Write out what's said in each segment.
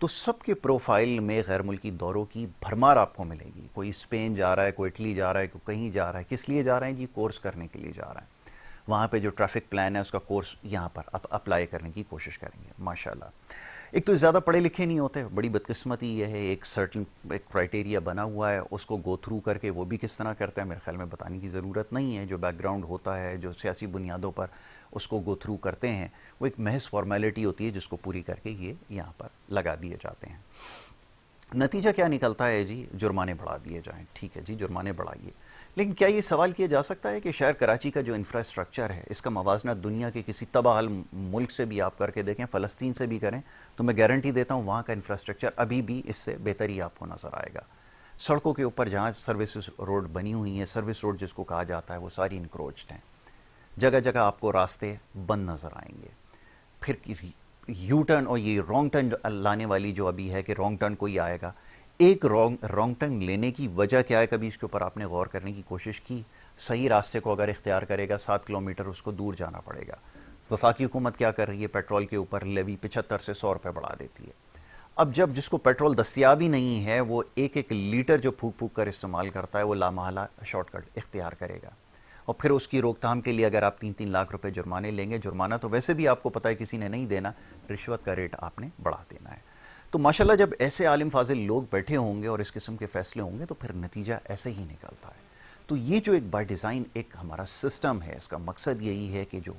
تو سب کے پروفائل میں غیر ملکی دوروں کی بھرمار آپ کو ملے گی. کوئی اسپین جا رہا ہے, کوئی اٹلی جا رہا ہے, کوئی کہیں جا رہا ہے. کس لیے جا رہے ہیں جی؟ کورس کرنے کے لیے جا رہا ہے. وہاں پہ جو ٹریفک پلان ہے اس کا کورس یہاں پر اپلائی کرنے کی کوشش کریں گے ماشاءاللہ. ایک تو زیادہ پڑھے لکھے نہیں ہوتے, بڑی بدقسمتی یہ ہے. ایک سرٹن ایک کرائٹیریا بنا ہوا ہے, اس کو گو تھرو کر کے وہ بھی کس طرح کرتا ہے میرے خیال میں بتانے کی ضرورت نہیں ہے. جو بیک گراؤنڈ ہوتا ہے, جو سیاسی بنیادوں پر اس کو گو تھرو کرتے ہیں, وہ ایک محض فارمیلٹی ہوتی ہے جس کو پوری کر کے یہ یہاں پر لگا دیے جاتے ہیں. نتیجہ کیا نکلتا ہے جی؟ جرمانے بڑھا دیے جائیں. ٹھیک ہے جی, جرمانے بڑھائیے, لیکن کیا یہ سوال کیا جا سکتا ہے کہ شہر کراچی کا جو انفراسٹرکچر ہے اس کا موازنہ دنیا کے کسی تباہ حال ملک سے بھی آپ کر کے دیکھیں, فلسطین سے بھی کریں, تو میں گارنٹی دیتا ہوں وہاں کا انفراسٹرکچر ابھی بھی اس سے بہتر ہی آپ کو نظر آئے گا. سڑکوں کے اوپر جہاں سروسز روڈ بنی ہوئی ہیں, سروس روڈ جس کو کہا جاتا ہے, وہ ساری انکروچڈ ہیں. جگہ جگہ آپ کو راستے بند نظر آئیں گے. پھر یو ٹرن اور یہ رانگ ٹرن لانے والی جو ابھی ہے کہ رانگ ٹرن کوئی آئے گا, ایک رانگ ٹرن لینے کی وجہ کیا ہے؟ کبھی اس کے اوپر آپ نے غور کرنے کی کوشش کی؟ صحیح راستے کو اگر اختیار کرے گا 7 کلومیٹر اس کو دور جانا پڑے گا. وفاقی حکومت کیا کر رہی ہے؟ پیٹرول کے اوپر لیوی 75 سے 100 روپے بڑھا دیتی ہے. اب جب جس کو پیٹرول دستیاب ہی نہیں ہے وہ ایک ایک لیٹر جو پھونک پھونک کر استعمال کرتا ہے وہ لامحالہ شارٹ کٹ اختیار کرے گا. اور پھر اس کی روک تھام کے لیے اگر آپ 3-3 لاکھ روپے جرمانے لیں گے, جرمانہ تو ویسے بھی آپ کو پتہ ہے کسی نے نہیں دینا, رشوت کا ریٹ آپ نے بڑھا دینا ہے. تو ماشاءاللہ جب ایسے عالم فاضل لوگ بیٹھے ہوں گے اور اس قسم کے فیصلے ہوں گے تو پھر نتیجہ ایسے ہی نکلتا ہے. تو یہ جو ایک بائی ڈیزائن ایک ہمارا سسٹم ہے, اس کا مقصد یہی ہے کہ جو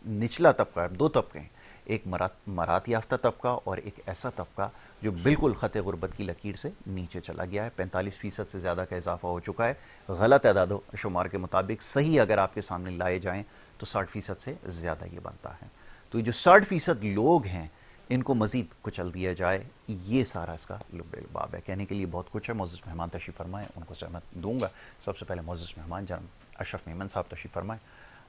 نچلا طبقہ, 2 طبقے ہیں, ایک مراعات یافتہ طبقہ اور ایک ایسا طبقہ جو بالکل خط غربت کی لکیر سے نیچے چلا گیا ہے. 45% سے زیادہ کا اضافہ ہو چکا ہے. غلط اعداد و شمار کے مطابق, صحیح اگر آپ کے سامنے لائے جائیں تو 60% سے زیادہ یہ بنتا ہے. تو یہ جو 60% لوگ ہیں ان کو مزید کچل دیا جائے, یہ سارا اس کا لب باب ہے. کہنے کے لیے بہت کچھ ہے. معزز مہمان تشریف فرمائیں, ان کو سہمت دوں گا. سب سے پہلے معزز مہمان جناب اشرف میمن صاحب تشریف فرمائیں,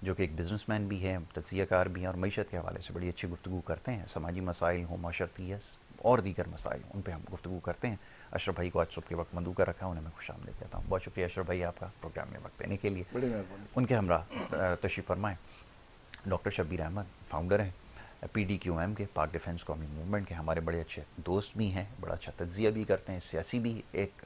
جو کہ ایک بزنس مین بھی ہیں, تجزیہ کار بھی ہیں اور معیشت کے حوالے سے بڑی اچھی گفتگو کرتے ہیں. سماجی مسائل ہوں, معاشرتی اور دیگر مسائل, ان پہ ہم گفتگو کرتے ہیں. اشرف بھائی کو آج صبح کے وقت مدعو کر رکھا, انہیں میں خوش آمدید کہتا ہوں. بہت شکریہ اشرف بھائی آپ کا پروگرام میں وقت دینے کے لیے. ان کے ہمراہ تشریف فرمائیں ڈاکٹر شبیر احمد, فاؤنڈر ہیں PDQM کے, پاک ڈیفنس قومی موومنٹ کے, ہمارے بڑے اچھے دوست بھی ہیں, بڑا اچھا تجزیہ بھی کرتے ہیں, سیاسی بھی ایک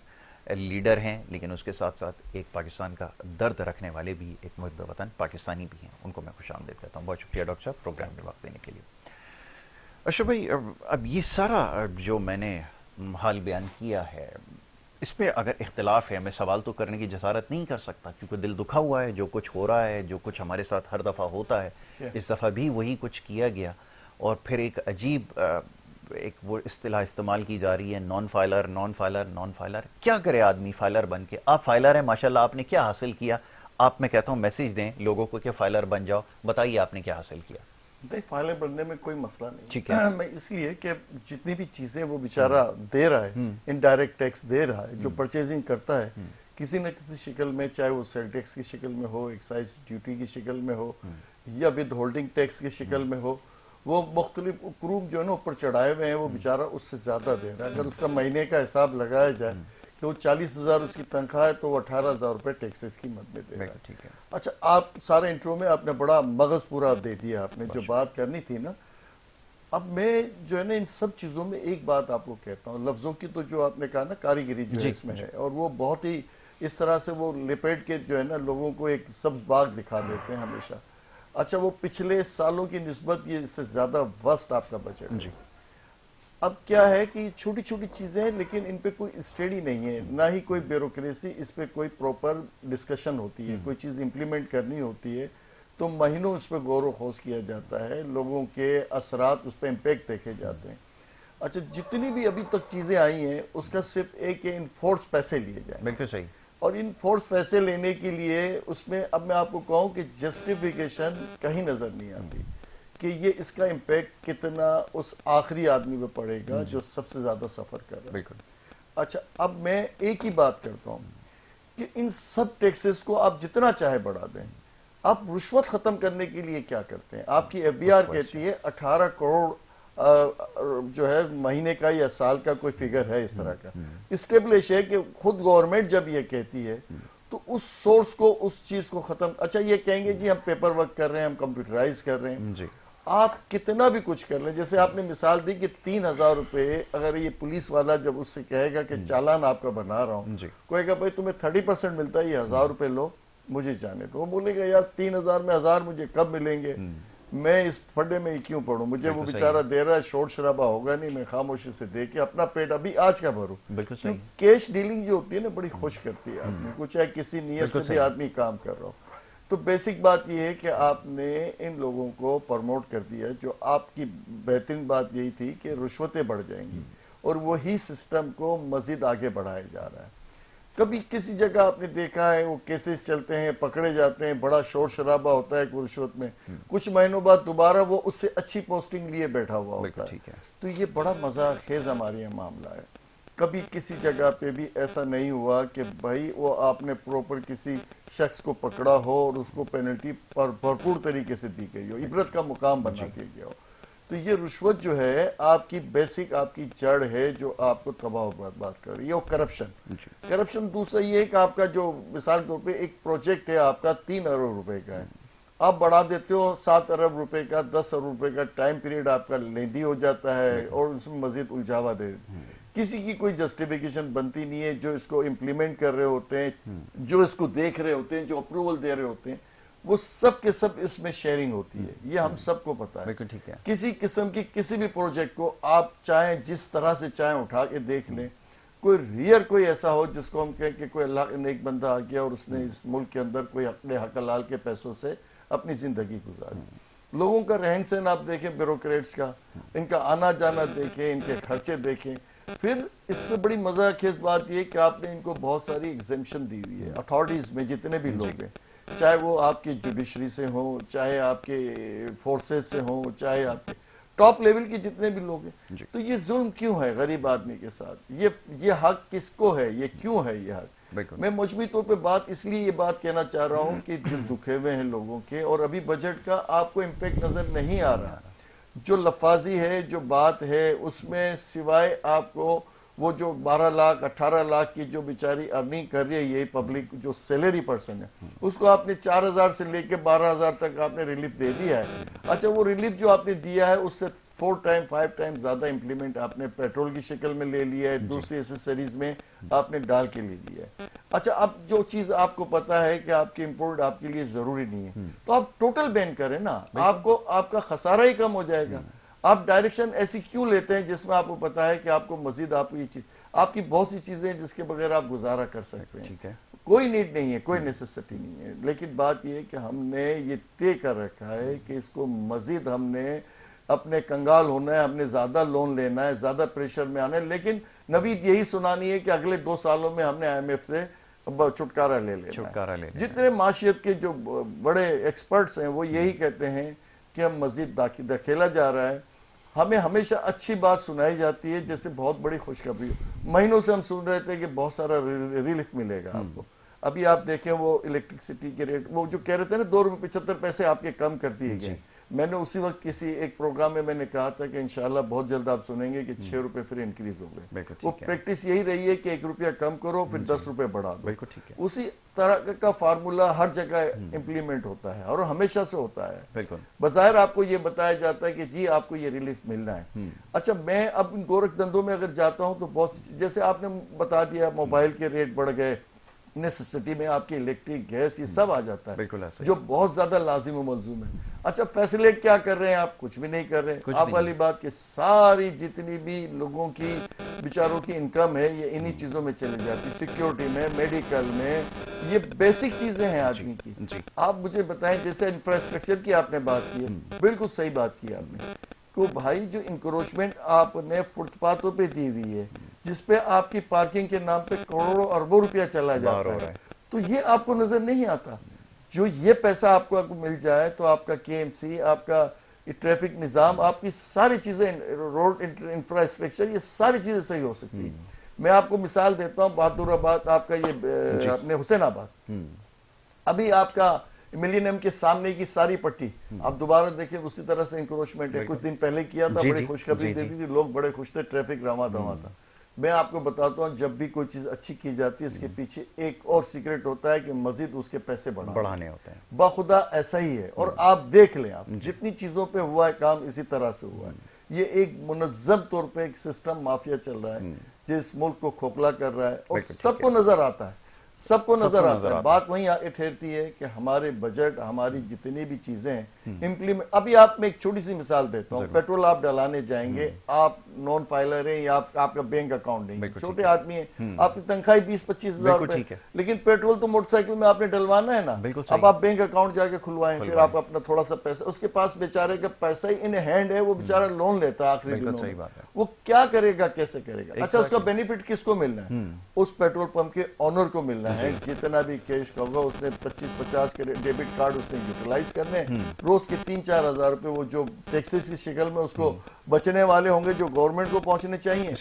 لیڈر ہیں, لیکن اس کے ساتھ ساتھ ایک پاکستان کا درد رکھنے والے بھی, ایک محب وطن پاکستانی بھی ہیں. ان کو میں خوش آمدید کہتا ہوں. بہت شکریہ ڈاکٹر صاحب پروگرام میں وقت دینے کے لیے. اشرف بھائی, اب یہ سارا جو میں نے حال بیان کیا ہے, اس پہ اگر اختلاف ہے, میں سوال تو کرنے کی جسارت نہیں کر سکتا کیونکہ دل دکھا ہوا ہے. جو کچھ ہو رہا ہے, جو کچھ ہمارے ساتھ ہر دفعہ ہوتا ہے, اس دفعہ بھی وہی کچھ کیا گیا. اور پھر ایک عجیب ایک وہ اصطلاح استعمال کی جا رہی ہے, non filer non filer non filer. کیا کرے آدمی فائلر بن کے؟ آپ فائلر ہیں ماشاءاللہ, آپ نے کیا حاصل کیا؟ آپ میں کہتا ہوں میسیج دیں لوگوں کو کہ فائلر بن جاؤ, بتائیے آپ نے کیا حاصل کیا. نہیں, فائلر بننے میں کوئی مسئلہ نہیں. میں اس لیے کہ جتنی بھی چیزیں وہ بیچارہ دے رہا ہے, انڈائریکٹ ٹیکس دے رہا ہے, جو پرچیزنگ کرتا ہے کسی نہ کسی شکل میں, چاہے وہ سیل ٹیکس کی شکل میں ہو, ایکسائز ڈیوٹی کی شکل میں ہو, یا ود ہولڈنگ ٹیکس کی شکل میں ہو, وہ مختلف کروب جو ہے نا اوپر چڑھائے ہوئے ہیں, وہ بیچارہ اس سے زیادہ دے رہا ہے. اگر اس کا مہینے کا حساب لگایا جائے کہ وہ 40,000 اس کی تنخواہ ہے تو وہ 18,000 روپے ٹیکسز کی مد میں دے رہا ہے. اچھا, آپ سارے انٹرو میں آپ نے بڑا مغز پورا دے دیا, آپ نے جو بات کرنی تھی نا. اب میں جو ہے نا ان سب چیزوں میں ایک بات آپ کو کہتا ہوں, لفظوں کی تو جو آپ نے کہا نا کاریگری جو ہے اس میں ہے, اور وہ بہت ہی اس طرح سے وہ لپیٹ کے جو ہے نا لوگوں کو ایک سبز باغ دکھا دیتے ہیں ہمیشہ. اچھا, وہ پچھلے سالوں کی نسبت یہ اس سے زیادہ وسٹ آپ کا بجٹ ہے. اب کیا ہے کہ چھوٹی چھوٹی چیزیں ہیں لیکن ان پہ کوئی اسٹڈی نہیں ہے, نہ ہی کوئی بیوروکریسی, اس پہ کوئی پروپر ڈسکشن ہوتی ہے. کوئی چیز امپلیمنٹ کرنی ہوتی ہے تو مہینوں اس پہ غور و خوض کیا جاتا ہے, لوگوں کے اثرات اس پہ امپیکٹ دیکھے جاتے ہیں. اچھا, جتنی بھی ابھی تک چیزیں آئی ہیں اس کا صرف ایک ان فورس پیسے لیے جائیں. بالکل صحیح. اور ان فورس پیسے لینے کے لیے اس میں اب میں آپ کو کہوں کہ جسٹیفیکیشن کہیں نظر نہیں آتی کہ یہ اس کا امپیکٹ کتنا اس آخری آدمی پہ پڑے گا جو سب سے زیادہ سفر کر رہا ہے. بالکل. اچھا, اب میں ایک ہی بات کرتا ہوں کہ ان سب ٹیکسز کو آپ جتنا چاہے بڑھا دیں, آپ رشوت ختم کرنے کے لیے کیا کرتے ہیں؟ آپ کی FBR کہتی ہے 18 کروڑ جو ہے مہینے کا یا سال کا کوئی فگر ہے اس طرح کا اسٹیبلش ہے کہ خود گورنمنٹ جب یہ کہتی ہے تو اس سورس کو, اس چیز کو ختم. اچھا, یہ کہیں گے جی ہم پیپر ورک کر رہے ہیں, ہم کمپیوٹرائز کر رہے ہیں. آپ کتنا بھی کچھ کر لیں. جیسے آپ نے مثال دی کہ 3,000 روپے اگر یہ پولیس والا جب اس سے کہے گا کہ چالان آپ کا بنا رہا ہوں, کوئی کہا بھائی تمہیں 30% ملتا ہے, یہ 1,000 روپے لو مجھے جانے تو, وہ بولے گا یار 3,000 میں 1,000 مجھے کب ملیں گے, میں اس پھڈے میں کیوں پڑھوں, مجھے وہ بیچارہ دے رہا ہے, شور شرابہ ہوگا نہیں, میں خاموشی سے دے کے اپنا پیٹ ابھی آج کا بھروں. کیش ڈیلنگ جو ہوتی ہے نا بڑی خوش کرتی ہے آدمی کو, چاہے کسی نیت سے بھی آدمی کام کر رہا ہو. تو بیسک بات یہ ہے کہ آپ نے ان لوگوں کو پرموٹ کر دیا. جو آپ کی بہترین بات یہی تھی کہ رشوتیں بڑھ جائیں گی اور وہی سسٹم کو مزید آگے بڑھایا جا رہا ہے. کبھی کسی جگہ آپ نے دیکھا ہے وہ کیسز چلتے ہیں, پکڑے جاتے ہیں, بڑا شور شرابہ ہوتا ہے کوئی رشوت میں, کچھ مہینوں بعد دوبارہ وہ اس سے اچھی پوسٹنگ لیے بیٹھا ہوا ہوتا ہے. تو یہ بڑا مزہ خیز ہمارے یہاں معاملہ ہے. کبھی کسی جگہ پہ بھی ایسا نہیں ہوا کہ بھائی وہ آپ نے پروپر کسی شخص کو پکڑا ہو اور اس کو پینلٹی پر بھرپور طریقے سے دی گئی ہو, عبرت کا مقام بنا دیا گیا ہو. تو یہ رشوت جو ہے آپ کی بیسک آپ کی جڑ ہے جو آپ کو تباہ و برباد کر رہی ہے. اور کرپشن دوسرا یہ ہے کہ آپ کا جو مثال کے طور پہ ایک پروجیکٹ ہے آپ کا 3 ارب روپے کا ہے, آپ بڑھا دیتے ہو 7 ارب روپے کا, 10 ارب روپے کا, ٹائم پیریڈ آپ کا لیندی ہو جاتا ہے اور اس میں مزید الجھاوا دے کسی کی کوئی جسٹیفیکیشن بنتی نہیں ہے. جو اس کو امپلیمنٹ کر رہے ہوتے ہیں, جو اس کو دیکھ رہے ہوتے ہیں, جو اپروول دے رہے ہوتے ہیں, وہ سب کے سب اس میں شیئرنگ ہوتی ہے. یہ ہم سب کو پتا ہے. کسی قسم کی کسی بھی پروجیکٹ کو آپ چاہیں جس طرح سے چاہیں اٹھا کے دیکھ لیں, کوئی ریئر کوئی ایسا ہو جس کو ہم کہیں کہ کوئی اللہ کا نیک بندہ آ گیا اور اس نے اس ملک کے اندر کوئی اپنے حق حلال کے پیسوں سے اپنی زندگی گزاری. لوگوں کا رہن سہن آپ دیکھیں, بیوروکریٹس کا, ان کا آنا جانا دیکھیں, ان کے خرچے دیکھیں. پھر اس پہ بڑی مزہ خیز بات یہ کہ آپ نے ان کو بہت ساری ایگزیمپشن دی ہوئی ہے اتھارٹیز میں, جتنے بھی لوگ ہیں, چاہے وہ آپ کی جوڈیشری سے ہوں, چاہے آپ کے فورسز سے ہوں, چاہے آپ کے ٹاپ لیول کے جتنے بھی لوگ ہیں. تو یہ ظلم کیوں ہے غریب آدمی کے ساتھ, یہ حق کس کو ہے, یہ کیوں ہے یہ حق. میں مجموعی طور پہ بات اس لیے یہ بات کہنا چاہ رہا ہوں کہ جو دکھے ہوئے ہیں لوگوں کے, اور ابھی بجٹ کا آپ کو امپیکٹ نظر نہیں آ رہا. جو لفاظی ہے, جو بات ہے, اس میں سوائے آپ کو وہ جو 12 لاکھ 18 لاکھ کی جو بیچاری ارننگ کر رہی ہے یہ پبلک جو سیلری پرسن ہے, اس کو آپ نے 4,000 سے لے کے 12,000 تک آپ نے ریلیف دے دیا ہے. اچھا وہ ریلیف جو آپ نے دیا ہے اس سے 5 ٹائم زیادہ امپلیمنٹ آپ نے پیٹرول کی شکل میں لے لیا ہے, دوسری ایسیسریز میں آپ نے ڈال کے لے لیا ہے. اچھا اب جو چیز آپ کو پتا ہے کہ آپ کی امپورٹ آپ کے لیے ضروری نہیں ہے, تو آپ ٹوٹل بین کریں نا, آپ کا خسارہ ہی کم ہو جائے گا. آپ ڈائریکشن ایسی کیوں لیتے ہیں جس میں آپ کو پتا ہے کہ آپ کو مزید آپ کو یہ چیز, آپ کی بہت سی چیزیں جس کے بغیر آپ گزارا کر سکتے ہیں, کوئی نیڈ نہیں ہے, کوئی نیسیسٹی نہیں ہے. لیکن بات یہ ہے کہ ہم نے یہ طے کر رکھا ہے کہ اس کو مزید ہم نے اپنے کنگال ہونا ہے, ہم نے زیادہ لون لینا ہے, زیادہ پریشر میں آنا ہے. لیکن نوید یہی سنانی ہے کہ اگلے 2 سالوں میں ہم نے IMF سے چھٹکارا لے لینا ہے. جتنے معاشیت کے جو بڑے ایکسپرٹس ہیں وہ یہی کہتے ہیں کہ ہم مزید دکھیلا جا رہا ہے. ہمیں ہمیشہ اچھی بات سنائی جاتی ہے جیسے بہت بڑی خوشخبری. مہینوں سے ہم سن رہے تھے کہ بہت سارا ریلیف ملے گا آپ کو. ابھی آپ دیکھیں وہ الیکٹرسٹی کے ریٹ, وہ جو کہہ رہے تھے نا 2 روپے 75 پیسے آپ کے کم کر دیے گئے. میں نے اسی وقت کسی ایک پروگرام میں نے کہا تھا کہ انشاءاللہ بہت جلد آپ سنیں گے کہ 6 روپے پھر انکریز ہو گئے. وہ پریکٹس یہی رہی ہے کہ 1 روپیہ کم کرو پھر 10 روپے بڑھا دو. اسی طرح کا فارمولا ہر جگہ امپلیمنٹ ہوتا ہے اور ہمیشہ سے ہوتا ہے. بظاہر آپ کو یہ بتایا جاتا ہے کہ جی آپ کو یہ ریلیف ملنا ہے. اچھا میں اب گورکھ دندوں میں اگر جاتا ہوں تو بہت سی جیسے آپ نے بتا دیا موبائل کے ریٹ بڑھ گئے, نیسیسٹی میں آپ کی الیکٹرک گیس یہ سب آ جاتا ہے جو بہت زیادہ لازم و ملزوم ہے. اچھا فیسیلیٹ کیا کر رہے ہیں آپ, کچھ بھی نہیں کر رہے. آپ والی بات کہ ساری جتنی بھی لوگوں کی بیچاروں کی انکم ہے یہ انہی چیزوں میں چلی جاتی, سیکیورٹی میں, میڈیکل میں, یہ بیسک چیزیں ہیں آدمی کی. آپ مجھے بتائیں جیسے انفراسٹرکچر کی آپ نے بات کی ہے, بالکل صحیح بات کی آپ نے, کہ بھائی جو انکروچمنٹ آپ نے فٹ پاتھوں پہ دی ہوئی ہے جس پہ آپ کی پارکنگ کے نام پہ کروڑوں اربوں روپیہ چلا جاتا ہے, تو یہ آپ کو نظر نہیں آتا. جو یہ پیسہ آپ کو مل جائے تو آپ کا KMC, آپ کا ٹریفک نظام, آپ کی ساری چیزیں, روڈ انفراسٹرکچر, یہ ساری چیزیں صحیح ہو سکتی ہیں. میں آپ کو مثال دیتا ہوں, بہادر آباد آپ کا یہ اپنے حسین آباد, ابھی آپ کا ملینیم کے سامنے کی ساری پٹی آپ دوبارہ دیکھیں اسی طرح سے انکروچمنٹ ہے. کچھ دن پہلے کیا تھا, بڑی خوشخبری دے دی تھی, لوگ بڑے خوش تھے, ٹریفک رواں دواں تھا. میں آپ کو بتاتا ہوں جب بھی کوئی چیز اچھی کی جاتی ہے اس کے پیچھے ایک اور سیکرٹ ہوتا ہے کہ مزید اس کے پیسے بڑھانے ہوتے ہیں. باخدا ایسا ہی ہے. اور آپ دیکھ لیں آپ جتنی چیزوں پہ ہوا ہے کام اسی طرح سے ہوا ہے. یہ ایک منظم طور پہ ایک سسٹم مافیا چل رہا ہے جو اس ملک کو کھوکھلا کر رہا ہے اور سب کو نظر آتا ہے. سب کو نظر آتا ہے. بات وہیں آ کے ٹھہرتی ہے کہ ہمارے بجٹ ہماری جتنی بھی چیزیں ہیں امپلیمنٹ. ابھی آپ میں ایک چھوٹی سی مثال دیتا ہوں. پیٹرول آپ ڈلانے جائیں گے, آپ نان فائلر ہیں یا آپ کا بینک اکاؤنٹ نہیں, چھوٹے آدمی ہیں, آپ کی تنخواہ 20-25 ہزار روپے, لیکن پیٹرول تو موٹر سائیکل میں آپ نے ڈلوانا ہے نا. اب آپ بینک اکاؤنٹ جا کے کھلوائیں, پھر آپ اپنا تھوڑا سا پیسہ, اس کے پاس بیچارے کا پیسہ ہی ان ہینڈ ہے, وہ بیچارہ لون لیتا ہے آخری دنوں میں, وہ کیا کرے گا, کیسے کرے گا. اچھا اس کا بینیفٹ کس کو ملنا ہے؟ اس پیٹرول پمپ کے آنر کو ملنا ہے. جتنا بھی کیش ہوگا اس نے 25-50 کے ڈیبٹ کارڈ اس نے یوٹیلائز کرنے, روز کے 3-4 ہزار روپے وہ جو ٹیکسز کی شکل میں اس کو بچنے والے ہوں گے جو گورنمنٹ کو پہنچنے چاہیے.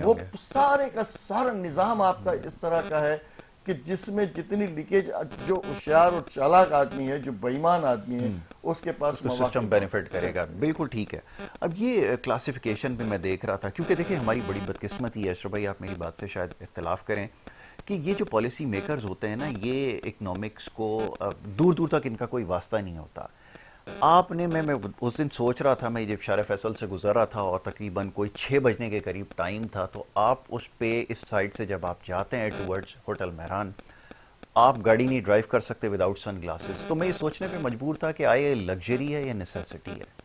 وہ سارے کا سارا نظام آپ کا اس طرح کا ہے کہ جس میں جتنی لیکیج, جو ہوشیار اور چالاک آدمی ہے, جو بے ایمان آدمی ہے, اس کے پاس سسٹم بینیفٹ کرے گا. بالکل ٹھیک ہے. اب یہ کلاسیفیکیشن پہ میں دیکھ رہا تھا, کیونکہ دیکھیں ہماری بڑی بدقسمتی ہے اشرف بھائی, آپ میری بات سے شاید اختلاف کریں, کہ یہ جو پالیسی میکرز ہوتے ہیں نا, یہ اکنامکس کو دور دور تک ان کا کوئی واسطہ نہیں ہوتا. آپ نے, میں اس دن سوچ رہا تھا, میں جب شارع فیصل سے گزر رہا تھا اور تقریباً کوئی 6 بجنے کے قریب ٹائم تھا, تو آپ اس پہ اس سائڈ سے جب آپ جاتے ہیں ٹورڈز ہوٹل مہران, آپ گاڑی نہیں ڈرائیو کر سکتے وداؤٹ سن گلاسز. تو میں یہ سوچنے پہ مجبور تھا کہ آئے لگژری ہے یا نیسیسٹی ہے.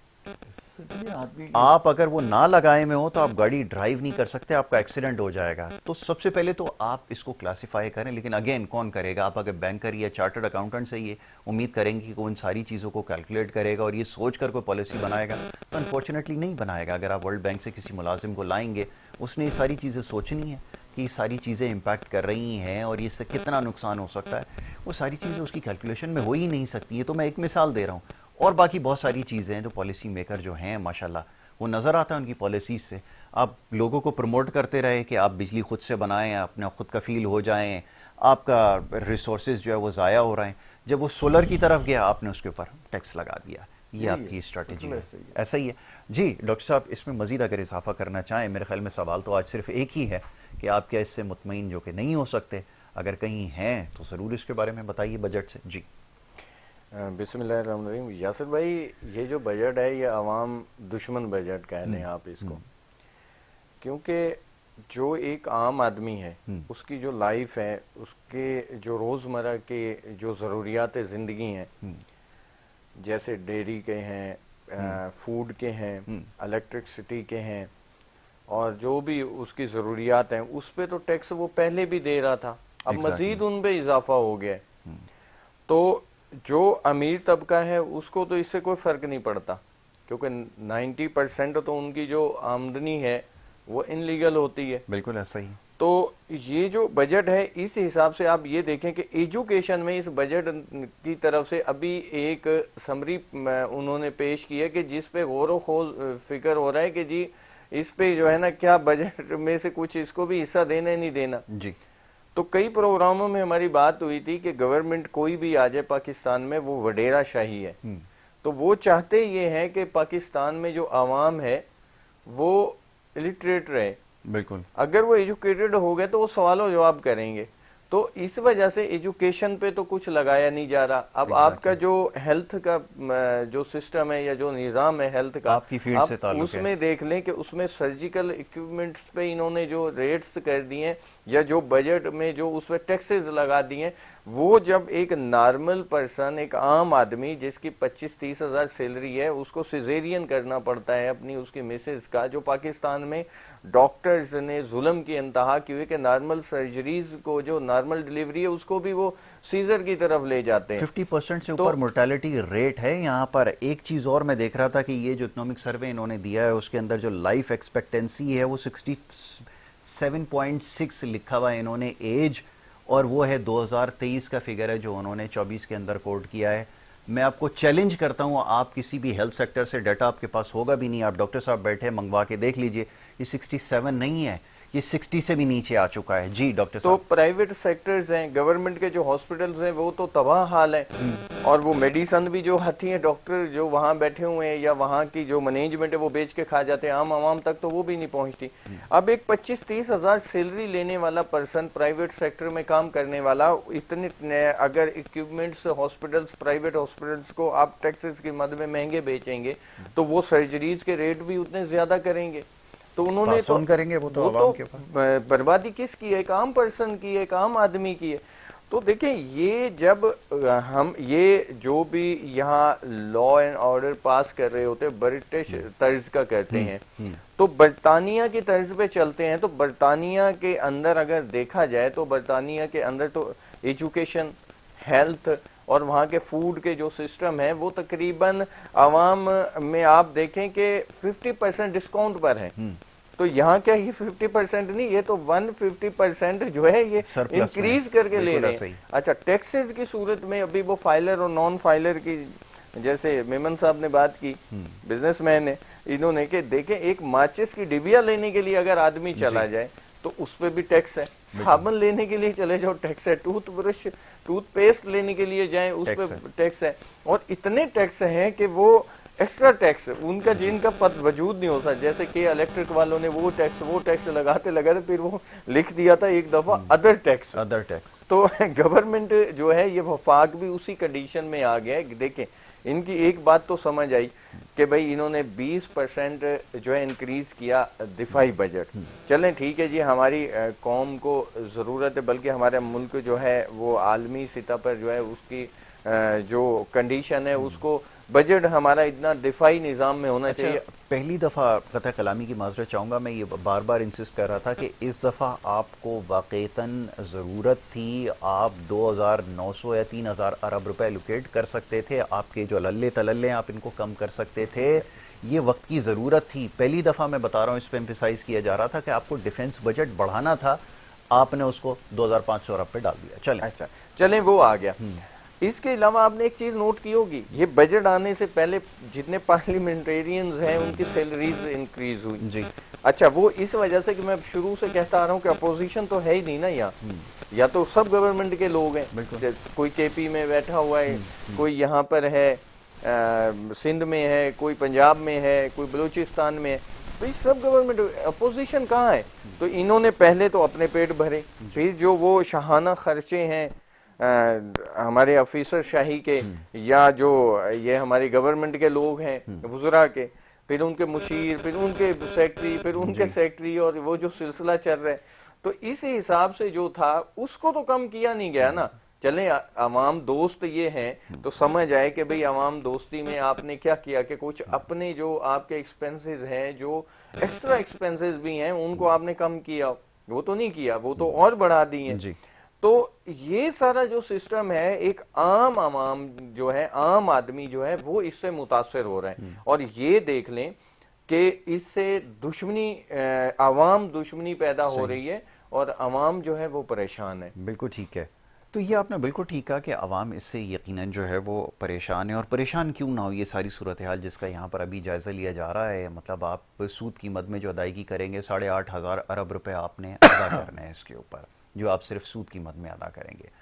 آپ اگر وہ نہ لگائے میں ہو تو آپ گاڑی ڈرائیو نہیں کر سکتے, آپ کا ایکسیڈنٹ ہو جائے گا. تو سب سے پہلے تو آپ اس کو کلاسیفائی کریں, لیکن اگین کون کرے گا؟ آپ اگر بینکر یا چارٹرڈ اکاؤنٹنٹ سے یہ امید کریں گے کہ وہ ان ساری چیزوں کو کیلکولیٹ کرے گا اور یہ سوچ کر کوئی پالیسی بنائے گا, تو انفارچونیٹلی نہیں بنائے گا. اگر آپ ورلڈ بینک سے کسی ملازم کو لائیں گے, اس نے یہ ساری چیزیں سوچنی ہے کہ یہ ساری چیزیں امپیکٹ کر رہی ہیں اور اس سے کتنا نقصان ہو سکتا ہے. وہ ساری چیزیں اس کی کیلکولیشن میں ہو ہی نہیں سکتی. یہ تو میں ایک مثال دے رہا ہوں, اور باقی بہت ساری چیزیں ہیں جو پالیسی میکر جو ہیں ماشاءاللہ وہ نظر آتا ہے ان کی پالیسیز سے. آپ لوگوں کو پروموٹ کرتے رہے کہ آپ بجلی خود سے بنائیں, اپنا خود کفیل ہو جائیں, آپ کا ریسورسز جو ہے وہ ضائع ہو رہے ہیں. جب وہ سولر کی طرف گیا, آپ نے اس کے اوپر ٹیکس لگا دیا. یہ آپ کی اسٹریٹجی ہے. ایسا ہی ہے جی. ڈاکٹر صاحب اس میں مزید اگر اضافہ کرنا چاہیں, میرے خیال میں سوال تو آج صرف ایک ہی ہے کہ آپ کیا اس سے مطمئن جو کہ نہیں ہو سکتے, اگر کہیں ہیں تو ضرور اس کے بارے میں بتائیے بجٹ سے. جی بسم اللہ الرحمن الرحیم. یاسر بھائی, یہ جو بجٹ ہے یہ عوام دشمن بجٹ کہہ لیں آپ اس کو, کیونکہ جو ایک عام آدمی ہے اس کی جو لائف ہے, اس کے جو روزمرہ کے جو ضروریات زندگی ہیں, جیسے ڈیری کے ہیں, فوڈ کے ہیں, الیکٹرکسٹی کے ہیں, اور جو بھی اس کی ضروریات ہیں, اس پہ تو ٹیکس وہ پہلے بھی دے رہا تھا, اب مزید ان پہ اضافہ ہو گیا. تو جو امیر طبقہ ہے اس کو تو اس سے کوئی فرق نہیں پڑتا, کیونکہ 90% تو ان کی جو آمدنی ہے وہ انلیگل ہوتی ہے. بالکل ایسا ہی. تو یہ جو بجٹ ہے اس حساب سے آپ یہ دیکھیں کہ ایجوکیشن میں اس بجٹ کی طرف سے ابھی ایک سمری انہوں نے پیش کی ہے کہ جس پہ غور و خوض فکر ہو رہا ہے کہ جی اس پہ جو ہے نا کیا بجٹ میں سے کچھ اس کو بھی حصہ دینا نہیں دینا. جی. تو کئی پروگراموں میں ہماری بات ہوئی تھی کہ گورنمنٹ کوئی بھی آ جائے پاکستان میں وہ وڈیرا شاہی ہے, تو وہ چاہتے یہ ہے کہ پاکستان میں جو عوام ہے وہ الٹریٹ رہے. بالکل. اگر وہ ایجوکیٹڈ ہو گئے تو وہ سوال و جواب کریں گے, تو اس وجہ سے ایجوکیشن پہ تو کچھ لگایا نہیں جا رہا. اب آپ کا جو ہیلتھ کا جو سسٹم ہے یا جو نظام ہے ہیلتھ کا, آپ کی فیلڈ سے تعلق اس میں دیکھ لیں کہ اس میں سرجیکل ایکوپمنٹس پہ انہوں نے جو ریٹس کر دی ہیں یا جو بجٹ میں جو اس پہ ٹیکسز لگا دی ہیں, وہ جب ایک نارمل پرسن, ایک عام آدمی جس کی 25-30 ہزار سیلری ہے, اس کو سیزیرین کرنا پڑتا ہے اپنی اس کی میسز کا, جو پاکستان میں ڈاکٹرز نے ظلم کی انتہا کی ہوئی کہ نارمل سرجریز کو, جو نارمل ڈیلیوری ہے اس کو بھی وہ سیزر کی طرف لے جاتے ہیں. 50% سے اوپر مورٹیلٹی ریٹ ہے یہاں پر. ایک چیز اور میں دیکھ رہا تھا کہ یہ جو اکنامک سروے انہوں نے دیا ہے اس کے اندر جو لائف ایکسپیکٹنسی ہے وہ 67.6 لکھا ہوا ہے انہوں نے ایج, اور وہ ہے 2023 کا فگر ہے جو انہوں نے 24 کے اندر کوٹ کیا ہے. میں آپ کو چیلنج کرتا ہوں, آپ کسی بھی ہیلتھ سیکٹر سے ڈیٹا آپ کے پاس ہوگا بھی نہیں, آپ ڈاکٹر صاحب بیٹھے منگوا کے دیکھ لیجئے, یہ 67 نہیں ہے. یہ 60 سے بھی نیچے آ چکا ہے. جی ڈاکٹر تو صاحب. پرائیویٹ سیکٹرز ہیں, گورنمنٹ کے جو ہاسپٹلز ہیں وہ تو تباہ حال ہے, اور وہ میڈیسن بھی جو ہاتھی ہیں ڈاکٹر جو وہاں بیٹھے ہوئے ہیں یا وہاں کی جو مینجمنٹ ہے وہ بیچ کے کھا جاتے ہیں, عام عوام تک تو وہ بھی نہیں پہنچتی. اب ایک 25-30 ہزار سیلری لینے والا پرسن پرائیویٹ سیکٹر میں کام کرنے والا, اتنے اگر اکوپمنٹس ہاسپٹلز پرائیویٹ ہاسپٹلز کو آپ ٹیکسز کی مد میں مہنگے بیچیں گے تو وہ سرجریز کے ریٹ بھی اتنے زیادہ کریں گے. تو انہوں نے تو کریں گے, وہ تو عوام کے پاس. بربادی کس کی ہے؟ ایک عام پرسن کی ہے, ایک عام آدمی کی ہے. تو دیکھیں یہ جب ہم یہ جو بھی یہاں لا اینڈ آرڈر پاس کر رہے ہوتے برٹش طرز کا کرتے ہیں, تو برطانیہ کی طرز پہ چلتے ہیں. تو برطانیہ کے اندر اگر دیکھا جائے تو برطانیہ کے اندر تو ایجوکیشن, ہیلتھ اور وہاں کے فوڈ کے جو سسٹم ہے وہ تقریباً عوام میں آپ دیکھیں کہ 50% ڈسکاؤنٹ پر ہے. تو یہاں کیا یہ 50% نہیں, یہ تو 150% جو ہے یہ انکریز کر کے لے رہے ہیں. اچھا ٹیکسز کی صورت میں ابھی وہ فائلر اور نان فائلر کی, جیسے میمن صاحب نے بات کی, بزنس مین ہے, انہوں نے کہ دیکھیں ایک ماچس کی ڈبیا لینے کے لیے اگر آدمی چلا جائے تو اس پہ بھی ٹیکس ہے, صابن لینے کے لیے چلے جاؤ ٹیکس ہے, ٹوتھ برش ٹوتھ پیسٹ لینے کے لیے جائیں اس پہ ٹیکس ہے, اور اتنے ٹیکس ہیں کہ وہ ایکسٹرا ٹیکس ان کا جن کا وجود نہیں ہوتا. جیسے کہ الیکٹرک والوں نے وہ ٹیکس لگاتے پھر وہ لکھ دیا تھا ایک دفعہ ادر ٹیکس. تو گورنمنٹ جو ہے یہ وفاق بھی اسی کنڈیشن میں آ گیا ہے. دیکھیں ان کی ایک بات تو سمجھ آئی کہ بھائی انہوں نے 20% جو ہے انکریز کیا دفاعی بجٹ. چلیں ٹھیک ہے جی, ہماری قوم کو ضرورت ہے, بلکہ ہمارا ملک جو ہے وہ عالمی سطح پر جو ہے اس کی جو کنڈیشن ہے اس کو بجٹ ہمارا اتنا دفاعی نظام میں ہونا چاہیے. پہلی دفعہ قطع کلامی کی معذرت چاہوں گا, میں یہ بار بار انسسٹ کر رہا تھا کہ اس دفعہ آپ کو واقعتاً ضرورت تھی, آپ 2900 یا 3000 ارب روپے الوکیٹ کر سکتے تھے, آپ کے جو للے تللے آپ ان کو کم کر سکتے تھے, یہ وقت کی ضرورت تھی. پہلی دفعہ میں بتا رہا ہوں, اس پہ ایمفیسائز کیا جا رہا تھا کہ آپ کو ڈیفنس بجٹ بڑھانا تھا, آپ نے اس کو 2500 ارب پہ ڈال دیا. چلیں اچھا چلیں وہ آ گیا. اس کے علاوہ آپ نے ایک چیز نوٹ کی ہوگی, یہ بجٹ آنے سے پہلے جتنے پارلیمنٹیرینز ہیں ان کی سیلریز انکریز ہوئی. جی اچھا وہ اس وجہ سے کہ میں شروع سے کہتا آ رہا ہوں کہ اپوزیشن تو ہے ہی نہیں نا یہاں, یا تو سب گورنمنٹ کے لوگ ہیں, کوئی کے پی میں بیٹھا ہوا ہے, کوئی یہاں پر ہے سندھ میں ہے, کوئی پنجاب میں ہے, کوئی بلوچستان میں ہے, تو یہ سب گورنمنٹ. اپوزیشن کہاں ہے؟ تو انہوں نے پہلے تو اپنے پیٹ بھرے, پھر جو وہ شاہانہ خرچے ہیں ہمارے آفیسر شاہی کے یا جو یہ ہماری گورنمنٹ کے لوگ ہیں وزراء کے, پھر ان کے مشیر, پھر ان کے سیکٹری, پھر ان کے سیکٹری, اور وہ جو سلسلہ چل رہا ہے, تو اسی حساب سے جو تھا اس کو تو کم کیا نہیں گیا نا. چلیں عوام دوست یہ ہیں تو سمجھ آئے کہ بھئی عوام دوستی میں آپ نے کیا کیا کہ کچھ اپنے جو آپ کے ایکسپینسز ہیں, جو ایکسٹرا ایکسپینسز بھی ہیں, ان کو آپ نے کم کیا. وہ تو نہیں کیا, وہ تو اور بڑھا دی ہیں. تو یہ سارا جو سسٹم ہے, ایک عام عوام جو ہے, عام آدمی جو ہے وہ اس سے متاثر ہو رہے ہیں. اور یہ دیکھ لیں کہ اس سے دشمنی, عوام دشمنی پیدا ہو رہی ہے اور عوام جو ہے وہ پریشان ہے. بالکل ٹھیک ہے. تو یہ آپ نے بالکل ٹھیک کہا کہ عوام اس سے یقیناً جو ہے وہ پریشان ہے, اور پریشان کیوں نہ ہو. یہ ساری صورتحال جس کا یہاں پر ابھی جائزہ لیا جا رہا ہے, مطلب آپ سود کی مد میں جو ادائیگی کریں گے 8,500 ارب روپے آپ نے ادا کرنا ہے اس کے اوپر, جو آپ صرف سود کی مد میں ادا کریں گے.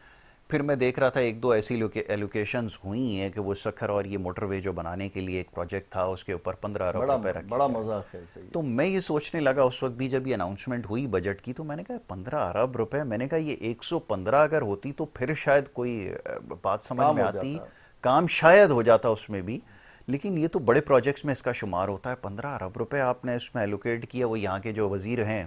پھر میں دیکھ رہا تھا ایک دو ایسی ایلوکیشنز ہوئی ہیں کہ وہ سکھر اور یہ موٹر وے جو بنانے کے لیے ایک پروجیکٹ تھا, اس کے اوپر 15 ارب روپے رکھے. بڑا مذاق ہے. تو میں یہ سوچنے لگا اس وقت بھی جب یہ اناؤنسمنٹ ہوئی بجٹ کی, تو میں نے کہا 15 ارب روپے, میں نے کہا یہ 115 اگر ہوتی تو پھر شاید کوئی بات سمجھ میں آتی, کام شاید ہو جاتا اس میں بھی. لیکن یہ تو بڑے پروجیکٹس میں اس کا شمار ہوتا ہے. 15 ارب روپے آپ نے اس میں ایلوکیٹ کیا. وہ یہاں کے جو وزیر ہیں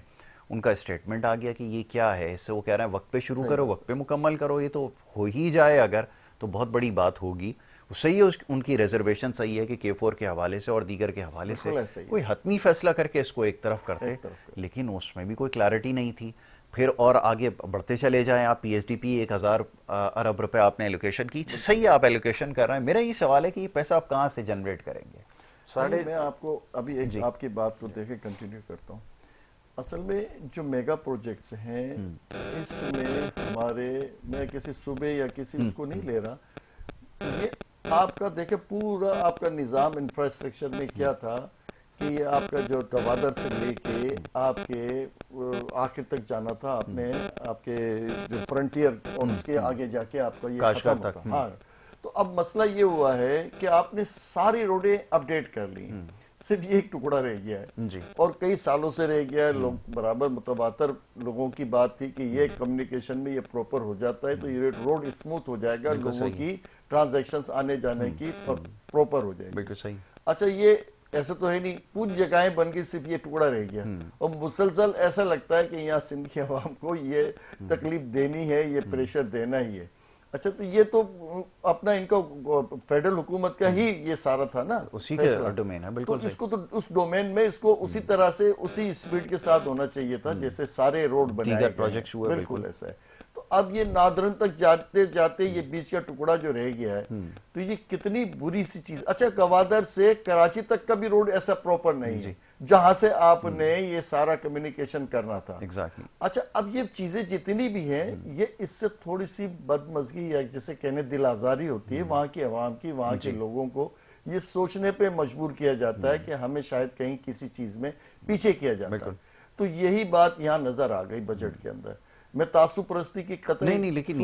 ان کا اسٹیٹمنٹ آ گیا کہ یہ کیا ہے, اس سے وہ کہہ رہے ہیں وقت پہ شروع کرو, وقت پہ مکمل کرو. یہ تو ہو ہی جائے اگر تو بہت بڑی بات ہوگی. صحیح ہے, ان کی ریزرویشن صحیح ہے کہ K4 کے حوالے سے اور دیگر کے حوالے سے کوئی حتمی فیصلہ کر کے اس کو ایک طرف کرتے, لیکن اس میں بھی کوئی کلیئرٹی نہیں تھی. پھر اور آگے بڑھتے چلے جائیں آپ, پی ایس ڈی پی 1000 ارب روپے آپ نے ایلوکیشن کی. صحیح ہے, آپ ایلوکیشن کر رہے ہیں. میرا یہ سوال ہے کہ یہ پیسہ آپ کہاں سے جنریٹ کریں گے؟ میں آپ کو ابھی ایک آپ کی بات کو دیکھے کنٹینیو کرتا ہوں. اصل میں جو میگا پروجیکٹس ہیں اس میں ہمارے, میں کسی صوبے یا کسی اس کو نہیں لے رہا, یہ آپ کا دیکھیں پورا آپ کا نظام انفراسٹرکچر میں کیا تھا کہ یہ آپ کا جو گوادر سے لے کے آپ کے آخر تک جانا تھا، آپ نے آپ کے جو فرنٹیئر اور اس کے آگے جا کے آپ کا یہ ختم ہوتا. ہاں، تو اب مسئلہ یہ ہوا ہے کہ آپ نے ساری روڈیں اپڈیٹ کر لی، صرف یہ ایک ٹکڑا رہ گیا ہے اور کئی سالوں سے رہ گیا ہے. لوگ برابر متواتر لوگوں کی بات تھی کہ یہ کمیونیکیشن میں یہ پروپر ہو جاتا ہے تو یہ روڈ اسموتھ ہو جائے گا، لوگوں کی ٹرانزیکشنز آنے جانے کی پروپر ہو جائے گی. بالکل صحیح. اچھا، یہ ایسا تو ہے نہیں، پوری جگہیں بن گئی، صرف یہ ٹکڑا رہ گیا اور مسلسل ایسا لگتا ہے کہ یہاں سندھ کی عوام کو یہ تکلیف دینی ہے، یہ پریشر دینا ہی ہے. اچھا، تو یہ تو اپنا ان کا فیڈرل حکومت کا ہی یہ سارا تھا نا، اسی کا ڈومین ہے. بالکل تو اس کو تو اس ڈومین میں اس کو اسی طرح سے اسی اسپیڈ کے ساتھ ہونا چاہیے تھا جیسے سارے روڈ بنائے پروجیکٹس ہوئے. بالکل ایسا ہے. تو اب یہ نادرن تک جاتے جاتے یہ بیچ کا ٹکڑا جو رہ گیا ہے تو یہ کتنی بری سی چیز. اچھا، گوادر سے کراچی تک کا بھی روڈ ایسا پراپر نہیں ہے جہاں سے آپ نے یہ سارا کمیونیکیشن کرنا تھا. اچھا، اب یہ چیزیں جتنی بھی ہیں یہ اس سے تھوڑی سی بدمزگی یا جیسے کہنے دل آزاری ہوتی ہے وہاں کی عوام کی، وہاں کے لوگوں کو یہ سوچنے پہ مجبور کیا جاتا ہے کہ ہمیں شاید کہیں کسی چیز میں پیچھے کیا جاتا ہے. تو یہی بات یہاں نظر آ گئی بجٹ کے اندر. میں تعصب پرستی کی قطعی صورت میں نہیں، لیکن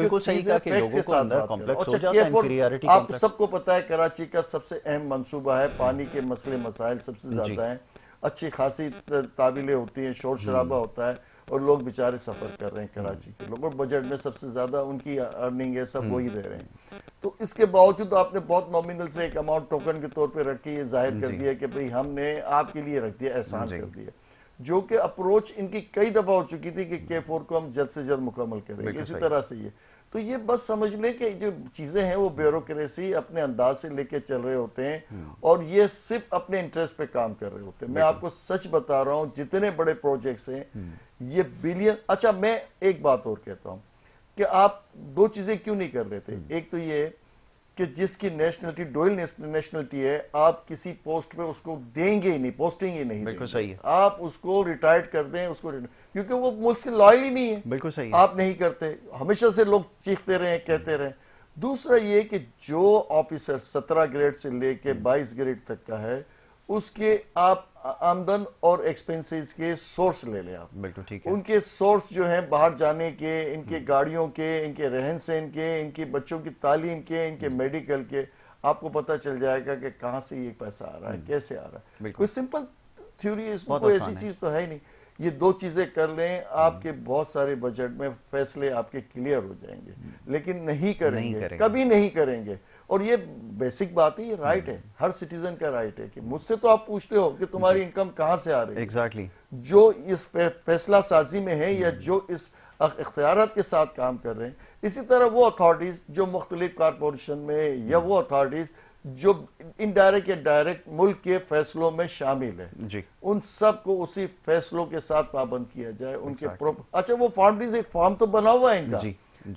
جو چیزیں فیکٹ کے ساتھ بات کر رہا ہوں. آپ سب کو پتا ہے کراچی کا سب سے اہم منصوبہ ہے، پانی کے مسئلے مسائل سب سے زیادہ ہیں، اچھی خاصی تعویلیں ہوتی ہیں، شور شرابہ ہوتا ہے اور لوگ بیچارے سفر کر رہے ہیں کراچی کے لوگ، اور بجٹ میں سب سے زیادہ ان کی ارننگ ہے، سب وہی دے رہے ہیں. تو اس کے باوجود آپ نے بہت نومینل سے ایک اماؤنٹ ٹوکن کے طور پہ رکھ کے یہ ظاہر کر دیا کہ بھئی ہم نے آپ کے لیے رکھ دیا، احسان کر دیا، جو کہ اپروچ ان کی کئی دفعہ ہو چکی تھی کہ K4 کو ہم جلد سے جلد مکمل کریں گے. اسی طرح سے تو یہ بس سمجھ لیں کہ جو چیزیں ہیں وہ بیوروکریسی اپنے انداز سے لے کے چل رہے ہوتے ہیں اور یہ صرف اپنے انٹرسٹ پہ کام کر رہے ہوتے ہیں. میں آپ کو سچ بتا رہا ہوں، جتنے بڑے پروجیکٹس ہیں یہ بلین. اچھا، میں ایک بات اور کہتا ہوں کہ آپ دو چیزیں کیوں نہیں کر رہے تھے. ایک تو یہ کہ جس کی نیشنلٹی ڈوئل نیشنلٹی ہے، آپ کسی پوسٹ پہ اس کو دیں گے ہی نہیں، پوسٹنگ ہی نہیں دیں گے. آپ اس کو ریٹائرڈ کر دیں، اس کو کیونکہ وہ ملک سے لائل ہی نہیں ہے. بالکل صحیح. آپ نہیں کرتے، ہمیشہ سے لوگ چیختے رہے، کہتے رہے. دوسرا یہ کہ جو آفیسر 17 گریڈ سے لے کے 22 گریڈ تک کا ہے اس کے آپ آمدن اور ایکسپینسز کے سورس لے لیں. آپ بالکل ٹھیک ہے. ان کے سورس جو ہیں باہر جانے کے، ان کے گاڑیوں کے، ان کے رہن سہن کے، ان کے بچوں کی تعلیم کے، ان کے میڈیکل کے، آپ کو پتہ چل جائے گا کہ کہاں سے یہ پیسہ آ رہا ہے، کیسے آ رہا ہے. کوئی سمپل تھیوری ہے اس میں، کوئی ایسی چیز تو ہے ہی نہیں. یہ دو چیزیں کر لیں، آپ کے بہت سارے بجٹ میں فیصلے آپ کے کلیئر ہو جائیں گے. لیکن نہیں کریں گے، کبھی نہیں کریں گے. اور یہ بیسک بات ہے، یہ رائٹ ہے، ہر سٹیزن کا رائٹ ہے کہ مجھ سے تو آپ پوچھتے ہو کہ تمہاری انکم کہاں سے آ رہی ہے. ایگزیکٹلی. جو اس فیصلہ سازی میں ہے یا جو اس اختیارات کے ساتھ کام کر رہے ہیں، اسی طرح وہ اتھارٹیز جو مختلف کارپوریشن میں یا وہ اتھارٹیز جو انڈائریکٹ یا ڈائریکٹ ملک کے فیصلوں میں شامل ہے، ان سب کو اسی فیصلوں کے ساتھ پابند کیا جائے. ان کے اچھا، وہ فارمٹیز ایک فارم تو بنا ہوا ہے ان کا،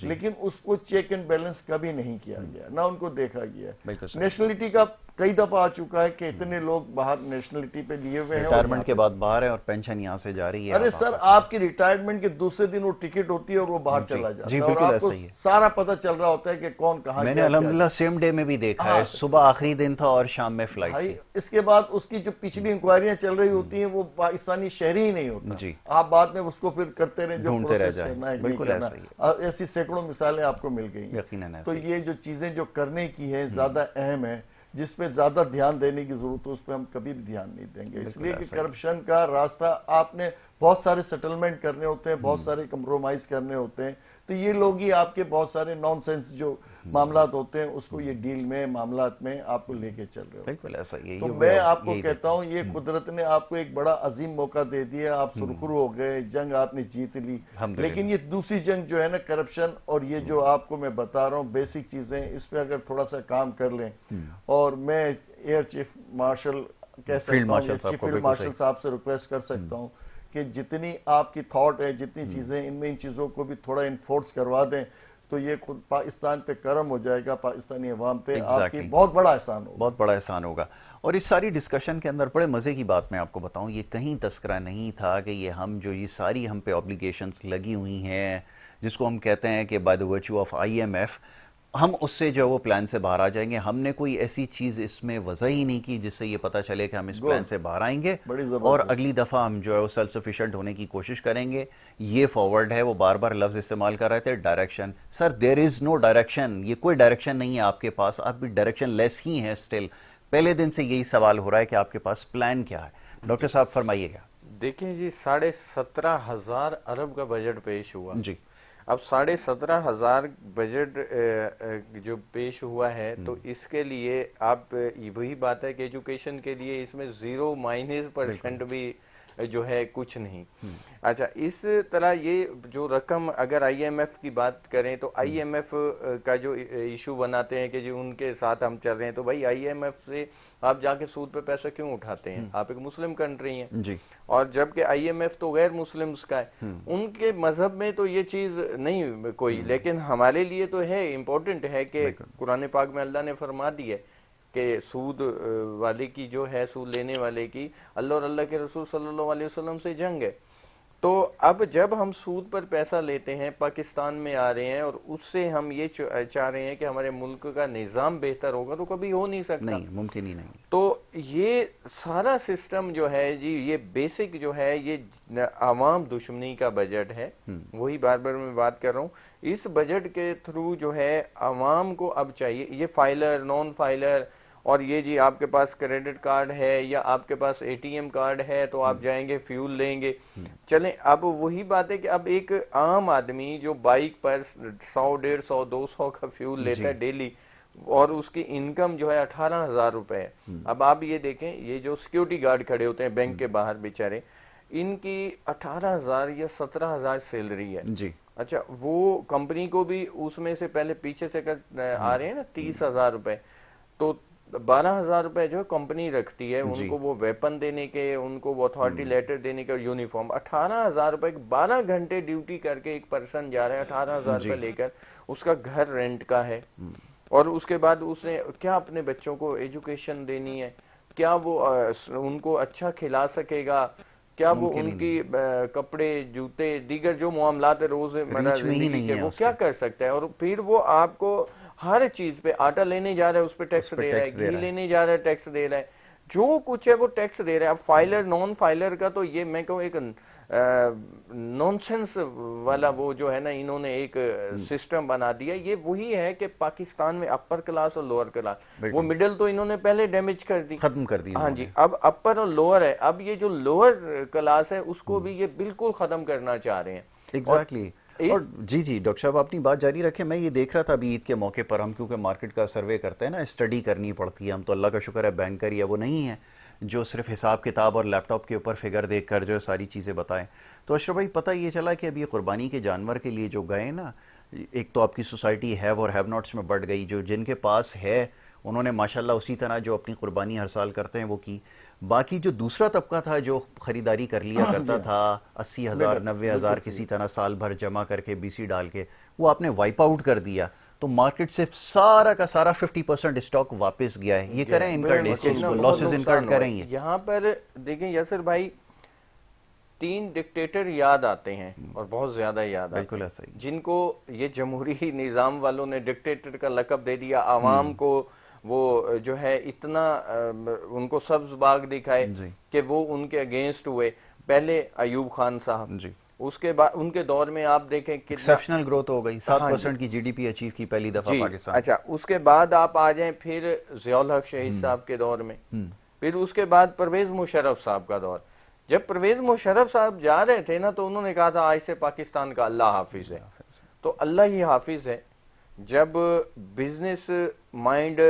لیکن اس کو چیک اینڈ بیلنس کبھی نہیں کیا گیا، نہ ان کو دیکھا گیا. نیشنلٹی کا کئی دفعہ آ چکا ہے کہ اتنے لوگ باہر نیشنلٹی پہ لیے ہوئے ہیں، ریٹائرمنٹ کے بعد باہر ہے اور پینشن یہاں سے جاری ہے. ارے سر، آپ کی ریٹائرمنٹ کے دوسرے دن وہ ٹکٹ ہوتی ہے اور وہ باہر چلا جاتا ہے اور آپ کو سارا پتہ چل رہا ہوتا ہے کہ کون کہاں. میں نے الحمدللہ سیم ڈے میں بھی دیکھا ہے، صبح آخری دن تھا اور شام میں فلائٹ تھی. اس کے بعد اس کی جو پچھلی انکوائریاں چل رہی ہوتی ہیں وہ پاکستانی شہری ہی نہیں ہوتا. آپ بعد میں اس کو پھر کرتے رہے جو پروسیس کرنا ہے. بالکل ایسی سینکڑوں مثالیں آپ کو مل گئی ہیں. تو یہ جو چیزیں جو کرنے کی ہیں زیادہ اہم ہیں، جس پہ زیادہ دھیان دینے کی ضرورت ہے، اس پہ ہم کبھی بھی دھیان نہیں دیں گے. اس لیے کہ کرپشن کا راستہ آپ نے بہت سارے سیٹلمنٹ کرنے ہوتے ہیں، بہت سارے کمپرومائز کرنے ہوتے ہیں. تو یہ لوگ ہی آپ کے بہت سارے نان سینس جو معاملات ہوتے ہیں اس کو یہ ڈیل میں معاملات میں آپ کو لے کے چل رہے ہوتے ہیں. تو میں آپ کو کہتا ہوں یہ قدرت نے آپ کو ایک بڑا عظیم موقع دے دیا، آپ سرخرو ہو گئے، جنگ آپ نے جیت لی. لیکن یہ دوسری جنگ جو ہے نا، کرپشن اور یہ جو آپ کو میں بتا رہا ہوں بیسک چیزیں، اس پہ اگر تھوڑا سا کام کر لیں، اور میں ایئر چیف مارشل کہہ سکتا ہوں، چیف فیلڈ مارشل صاحب سے ریکویسٹ کر سکتا ہوں کہ جتنی آپ کی تھاٹ ہے، جتنی چیزیں ان میں، ان چیزوں کو بھی تھوڑا انفورس کروا دیں تو یہ خود پاکستان پہ کرم ہو جائے گا، پاکستانی عوام پہ آپ کی بہت بڑا احسان ہوگا. بہت بڑا احسان ہوگا. اور اس ساری ڈسکشن کے اندر بڑے مزے کی بات میں آپ کو بتاؤں، یہ کہیں تذکرہ نہیں تھا کہ یہ ہم جو یہ ساری ہم پہ اوبلیگیشنز لگی ہوئی ہیں جس کو ہم کہتے ہیں کہ by the virtue of IMF، ہم اس سے جو وہ پلان سے باہر آ جائیں گے. ہم نے کوئی ایسی چیز اس میں وضع ہی نہیں کی جس سے یہ پتہ چلے کہ ہم اس پلان سے باہر آئیں گے, اور اگلی دفعہ ہم جو ہے وہ سیلف سفیشینٹ ہونے کی کوشش کریں گے. یہ فارورڈ ہے, وہ بار بار لفظ استعمال کر رہے تھے ڈائریکشن. سر دیر از نو ڈائریکشن, یہ کوئی ڈائریکشن نہیں ہے آپ کے پاس, آپ بھی ڈائریکشن لیس ہی ہیں اسٹل. پہلے دن سے یہی سوال ہو رہا ہے کہ آپ کے پاس پلان کیا ہے. ڈاکٹر صاحب فرمائیے گا. دیکھیں جی 17,500 ارب کا بجٹ پیش ہوا جی. اب 17,500 بجٹ جو پیش ہوا ہے تو اس کے لیے آپ وہی بات ہے کہ ایجوکیشن کے لیے اس میں 0% بھی جو ہے کچھ نہیں. اچھا اس طرح یہ جو رقم اگر آئی ایم ایف کی بات کریں تو آئی ایم ایف کا جو ایشو بناتے ہیں کہ جو ان کے ساتھ ہم چل رہے ہیں, تو بھائی آئی ایم ایف سے آپ جا کے سود پہ پیسہ کیوں اٹھاتے ہیں؟ آپ ایک مسلم کنٹری ہیں جی. اور جبکہ آئی ایم ایف تو غیر مسلمز کا ہے, ان کے مذہب میں تو یہ چیز نہیں کوئی, لیکن ہمارے لیے تو ہے, امپورٹنٹ ہے کہ قرآن پاک میں اللہ نے فرما دی ہے کہ سود والے کی جو ہے, سود لینے والے کی اللہ اور اللہ کے رسول صلی اللہ علیہ وسلم سے جنگ ہے. تو اب جب ہم سود پر پیسہ لیتے ہیں, پاکستان میں آ رہے ہیں اور اس سے ہم یہ چاہ رہے ہیں کہ ہمارے ملک کا نظام بہتر ہوگا, تو کبھی ہو نہیں سکتا. نہیں, ممکن ہی نہیں. تو یہ سارا سسٹم جو ہے جی, یہ بیسک جو ہے یہ عوام دشمنی کا بجٹ ہے. وہی بار بار میں بات کر رہا ہوں, اس بجٹ کے تھرو جو ہے عوام کو اب چاہیے, یہ فائلر نان فائلر اور یہ جی آپ کے پاس کریڈٹ کارڈ ہے یا آپ کے پاس اے ٹی ایم کارڈ ہے تو آپ جائیں گے فیول لیں گے. چلیں اب وہی بات ہے کہ اب ایک عام آدمی جو بائک پر 100, 150, 200 کا فیول لیتا ہے ڈیلی, اور اس کی انکم جو ہے 18,000 روپے ہے. اب آپ یہ دیکھیں, یہ جو سیکیورٹی گارڈ کھڑے ہوتے ہیں بینک کے باہر بیچارے, ان کی 18,000 یا 17,000 سیلری ہے. جی. اچھا وہ کمپنی کو بھی اس میں سے پہلے پیچھے سے آ رہے ہیں نا 30,000 روپے, تو 12,000 روپے جو کمپنی رکھتی ہے ان کو وہ ویپن دینے کے, ان کو وہ اتھارٹی لیٹر دینے کے, اور یونیفارم. 18,000 روپے 12 گھنٹے ڈیوٹی کر کے ایک پرسن جا رہا ہے 18,000 روپے لے کر, اس کا گھر رینٹ کا ہے, اور اس کے بعد اس نے کیا اپنے بچوں کو ایجوکیشن دینی ہے, کیا وہ ان کو اچھا کھلا سکے گا, کیا وہ ان کی کپڑے جوتے دیگر جو معاملات روز مرہ زندگی کے وہ کیا کر سکتا ہے. اور پھر وہ آپ کو ہر چیز پہ, آٹا لینے جا رہا ہے اس پہ ٹیکس دے رہا ہے, گھی لینے جا رہا ہے ٹیکس دے رہا ہے, جو کچھ ہے وہ ٹیکس دے رہا ہے. اب فائلر نان فائلر کا تو یہ میں کہوں ایک نونسنس والا وہ جو ہے نا انہوں نے ایک سسٹم بنا دیا. یہ وہی ہے کہ پاکستان میں اپر کلاس اور لوور کلاس, وہ مڈل تو انہوں نے پہلے ڈیمیج کر دی, ختم کر دی. ہاں جی, اب اپر اور لوور ہے. اب یہ جو لوور کلاس ہے اس کو بھی یہ بالکل ختم کرنا چاہ رہے ہیں. ایگزیکٹلی. اور جی ڈاکٹر صاحب اپنی بات جاری رکھیں. میں یہ دیکھ رہا تھا ابھی عید کے موقع پر, ہم کیونکہ مارکیٹ کا سروے کرتے ہیں نا, اسٹڈی کرنی پڑتی ہے. ہم تو اللہ کا شکر ہے بینکر یا وہ نہیں ہیں جو صرف حساب کتاب اور لیپ ٹاپ کے اوپر فگر دیکھ کر جو ساری چیزیں بتائیں. تو اشرف بھائی پتہ یہ چلا کہ اب یہ قربانی کے جانور کے لیے جو گئے نا, ایک تو آپ کی سوسائٹی ہیو اور ہیو ناٹس میں بڑھ گئی. جو جن کے پاس ہے انہوں نے ماشاءاللہ اسی طرح جو اپنی قربانی ہر سال کرتے ہیں وہ کی. باقی جو دوسرا طبقہ تھا جو خریداری کر لیا کرتا تھا 80,000 90,000 کسی طرح سال بھر جمع کر کے BC ڈال کے, وہ آپ نے وائپ آؤٹ کر دیا. تو مارکیٹ سے سارا کا سارا 50% اسٹاک واپس گیا ہے. یہ کریں انکرڈ لاسز انکرڈ کریں. یہاں پر دیکھیں یاسر بھائی 3 ڈکٹیٹر یاد آتے ہیں اور بہت زیادہ یاد آتے ہیں, جن کو یہ جمہوری نظام والوں نے ڈکٹیٹر کا لقب دے دیا. عوام کو وہ جو ہے اتنا ان کو سبز باغ دکھائے کہ وہ ان کے اگینسٹ ہوئے. پہلے ایوب خان صاحب, اس کے بعد ان کے دور میں آپ دیکھیں ایکسیپشنل گروتھ ہو گئی, 7% کی GDP اچیو کی پہلی دفعہ پاکستان. اچھا اس کے بعد آپ آ جائیں پھر ضیاء الحق شہید صاحب کے دور میں, پھر اس کے بعد پرویز مشرف صاحب کا دور. جب پرویز مشرف صاحب جا رہے تھے نا تو انہوں نے کہا تھا آج سے پاکستان کا اللہ حافظ ہے. تو اللہ ہی حافظ ہے. جب بزنس مائنڈ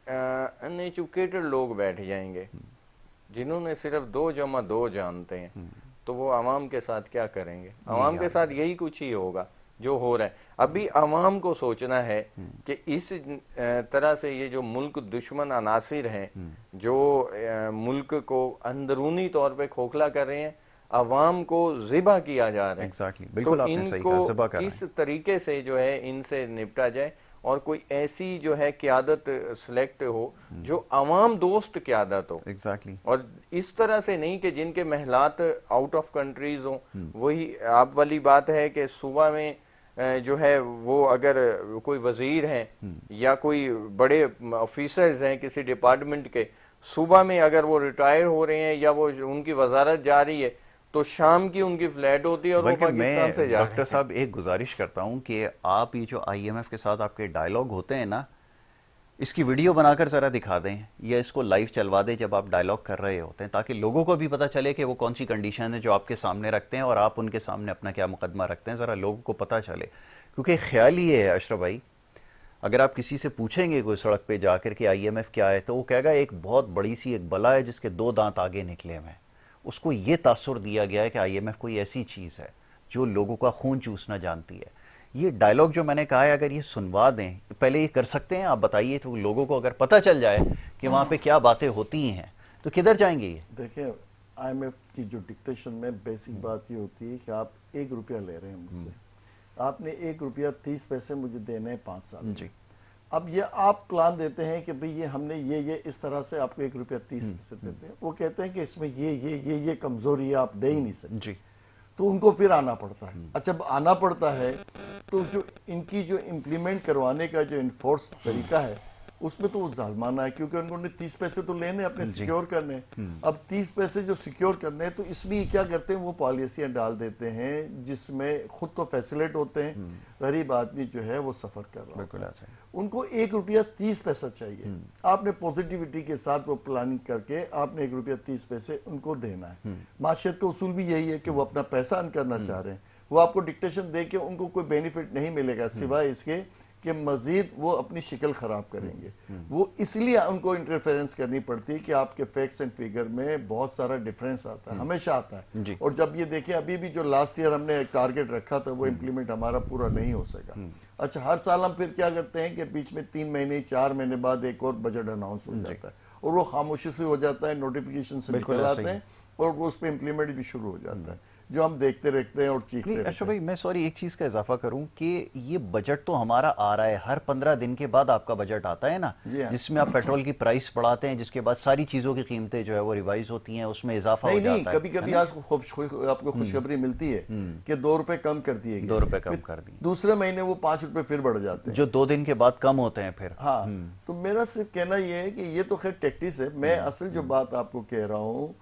انایجوکیٹڈ لوگ بیٹھ جائیں گے جنہوں نے صرف 2+2 جانتے ہیں, تو وہ عوام کے ساتھ کیا کریں گے؟ عوام کے ساتھ یہی کچھ ہی ہوگا جو ہو رہا ہے. ابھی عوام کو سوچنا ہے کہ اس طرح سے یہ جو ملک دشمن عناصر ہیں جو ملک کو اندرونی طور پہ کھوکھلا کر رہے ہیں, عوام کو ذبح کیا جا رہا ہے, تو ان کو کس طریقے سے جو ہے ان سے نپٹا جائے, اور کوئی ایسی جو ہے قیادت سلیکٹ ہو جو عوام دوست قیادت ہو. اور اس طرح سے نہیں کہ جن کے محلات آؤٹ آف کنٹریز ہوں. وہی آپ والی بات ہے کہ صبح میں جو ہے وہ اگر کوئی وزیر ہیں یا کوئی بڑے آفیسرز ہیں کسی ڈپارٹمنٹ کے، صبح میں اگر وہ ریٹائر ہو رہے ہیں یا وہ ان کی وزارت جا رہی ہے تو شام کی ان کی فلائٹ ہوتی ہے اور وہ پاکستان سے جا رہے ہیں۔ ڈاکٹر صاحب ایک گزارش کرتا ہوں کہ آپ یہ جو آئی ایم ایف کے ساتھ آپ کے ڈائلاگ ہوتے ہیں نا، اس کی ویڈیو بنا کر ذرا دکھا دیں یا اس کو لائیو چلوا دیں جب آپ ڈائلاگ کر رہے ہوتے ہیں، تاکہ لوگوں کو بھی پتہ چلے کہ وہ کون سی کنڈیشن ہے جو آپ کے سامنے رکھتے ہیں اور آپ ان کے سامنے اپنا کیا مقدمہ رکھتے ہیں، ذرا لوگوں کو پتہ چلے۔ کیونکہ خیال یہ ہے اشرف بھائی، اگر آپ کسی سے پوچھیں گے کوئی سڑک پہ جا کر کہ آئی ایم ایف کیا ہے تو وہ کہے گا ایک بہت بڑی سی ایک بلا ہے جس کے 2 دانت آگے نکلے ہوئے ہیں۔ اس کو یہ تاثر دیا گیا ہے کہ آئی ایم ایف کوئی ایسی چیز ہے جو لوگوں کا خون چوسنا جانتی ہے۔ یہ ڈائلاگ جو میں نے کہا ہے اگر یہ سنوا دیں، پہلے یہ کر سکتے ہیں آپ بتائیے، تو لوگوں کو اگر پتہ چل جائے کہ وہاں پہ کیا باتیں ہوتی ہیں تو کدھر جائیں گے یہ؟ دیکھیں آئی ایم ایف کی جو ڈکٹیشن میں بیسک بات یہ ہوتی ہے کہ آپ 1 روپیہ لے رہے ہیں مجھ سے، آپ نے 1 روپیہ 30 پیسے مجھے دینے ہیں 5 سال جی۔ اب یہ آپ پلان دیتے ہیں کہ بھئی یہ ہم نے یہ اس طرح سے آپ کو 1 روپیہ 30 پیسے دیتے ہیں، وہ کہتے ہیں کہ اس میں یہ کمزوری ہے، آپ دے ہی نہیں سکتے، جی۔ تو ان کو پھر آنا پڑتا ہے۔ اچھا جب آنا پڑتا ہے تو جو ان کی جو امپلیمنٹ کروانے کا جو انفورس طریقہ ہے اس میں تو وہ ظالمانہ ہے، کیونکہ انہوں نے 30 پیسے تو لینے اپنے سیکیور کرنے، اب 30 پیسے جو سیکیور کرنے تو اس میں کیا کرتے ہیں وہ پالیسیاں ڈال دیتے ہیں جس میں خود تو فیسلیٹ ہوتے ہیں، غریب آدمی جو ہے وہ سفر کر رہا ہوتا ہے، ان کو 1 روپیہ 30 پیسہ چاہیے، آپ نے پوزیٹیوٹی کے ساتھ وہ پلاننگ کر کے آپ نے 1 روپیہ 30 پیسے ان کو دینا ہے۔ معاشیت کا اصول بھی یہی ہے کہ وہ اپنا پیسہ ارن کرنا چاہ رہے ہیں، وہ آپ کو ڈکٹیشن دے کے ان کو کوئی بینیفٹ نہیں ملے گا سوائے اس کے کہ مزید وہ اپنی شکل خراب کریں گے۔ وہ اس لیے ان کو انٹرفیرنس کرنی پڑتی ہے کہ آپ کے فیکٹس اینڈ فیگر میں بہت سارا ڈیفرنس آتا ہے، ہمیشہ آتا ہے، اور جب یہ دیکھیں ابھی بھی جو لاسٹ ایئر ہم نے ایک ٹارگٹ رکھا تھا وہ امپلیمنٹ ہمارا پورا نہیں ہو سکا۔ اچھا ہر سال ہم پھر کیا کرتے ہیں کہ بیچ میں 3 مہینے 4 مہینے بعد ایک اور بجٹ اناؤنس ہو جاتا ہے اور وہ خاموشی سے ہو جاتا ہے، نوٹیفیکیشن سے نکل آتے ہیں اور وہ اس پہ امپلیمنٹ بھی شروع ہو جاتا ہے، جو ہم دیکھتے رہتے ہیں اور چیختے رہتے ہیں۔ اشرف بھائی میں سوری ایک چیز کا اضافہ کروں کہ یہ بجٹ تو ہمارا آ رہا ہے، ہر 15 دن کے بعد آپ کا بجٹ آتا ہے نا، جس میں آپ پیٹرول کی پرائس بڑھاتے ہیں، جس کے بعد ساری چیزوں کی قیمتیں جو ہے وہ ریوائز ہوتی ہیں، اس میں اضافہ ہو جاتا ہے۔ نہیں کبھی کبھی آپ کو خوشخبری ملتی ہے کہ 2 روپے کم کر دیے گئے، 2 روپے کم کر دی، دوسرے مہینے وہ 5 روپے پھر بڑھ جاتے ہیں، جو 2 دن کے بعد کم ہوتے ہیں پھر۔ ہاں تو میرا صرف کہنا یہ ہے کہ یہ تو خیر ٹیکٹس ہے، میں اصل جو بات آپ کو کہہ رہا ہوں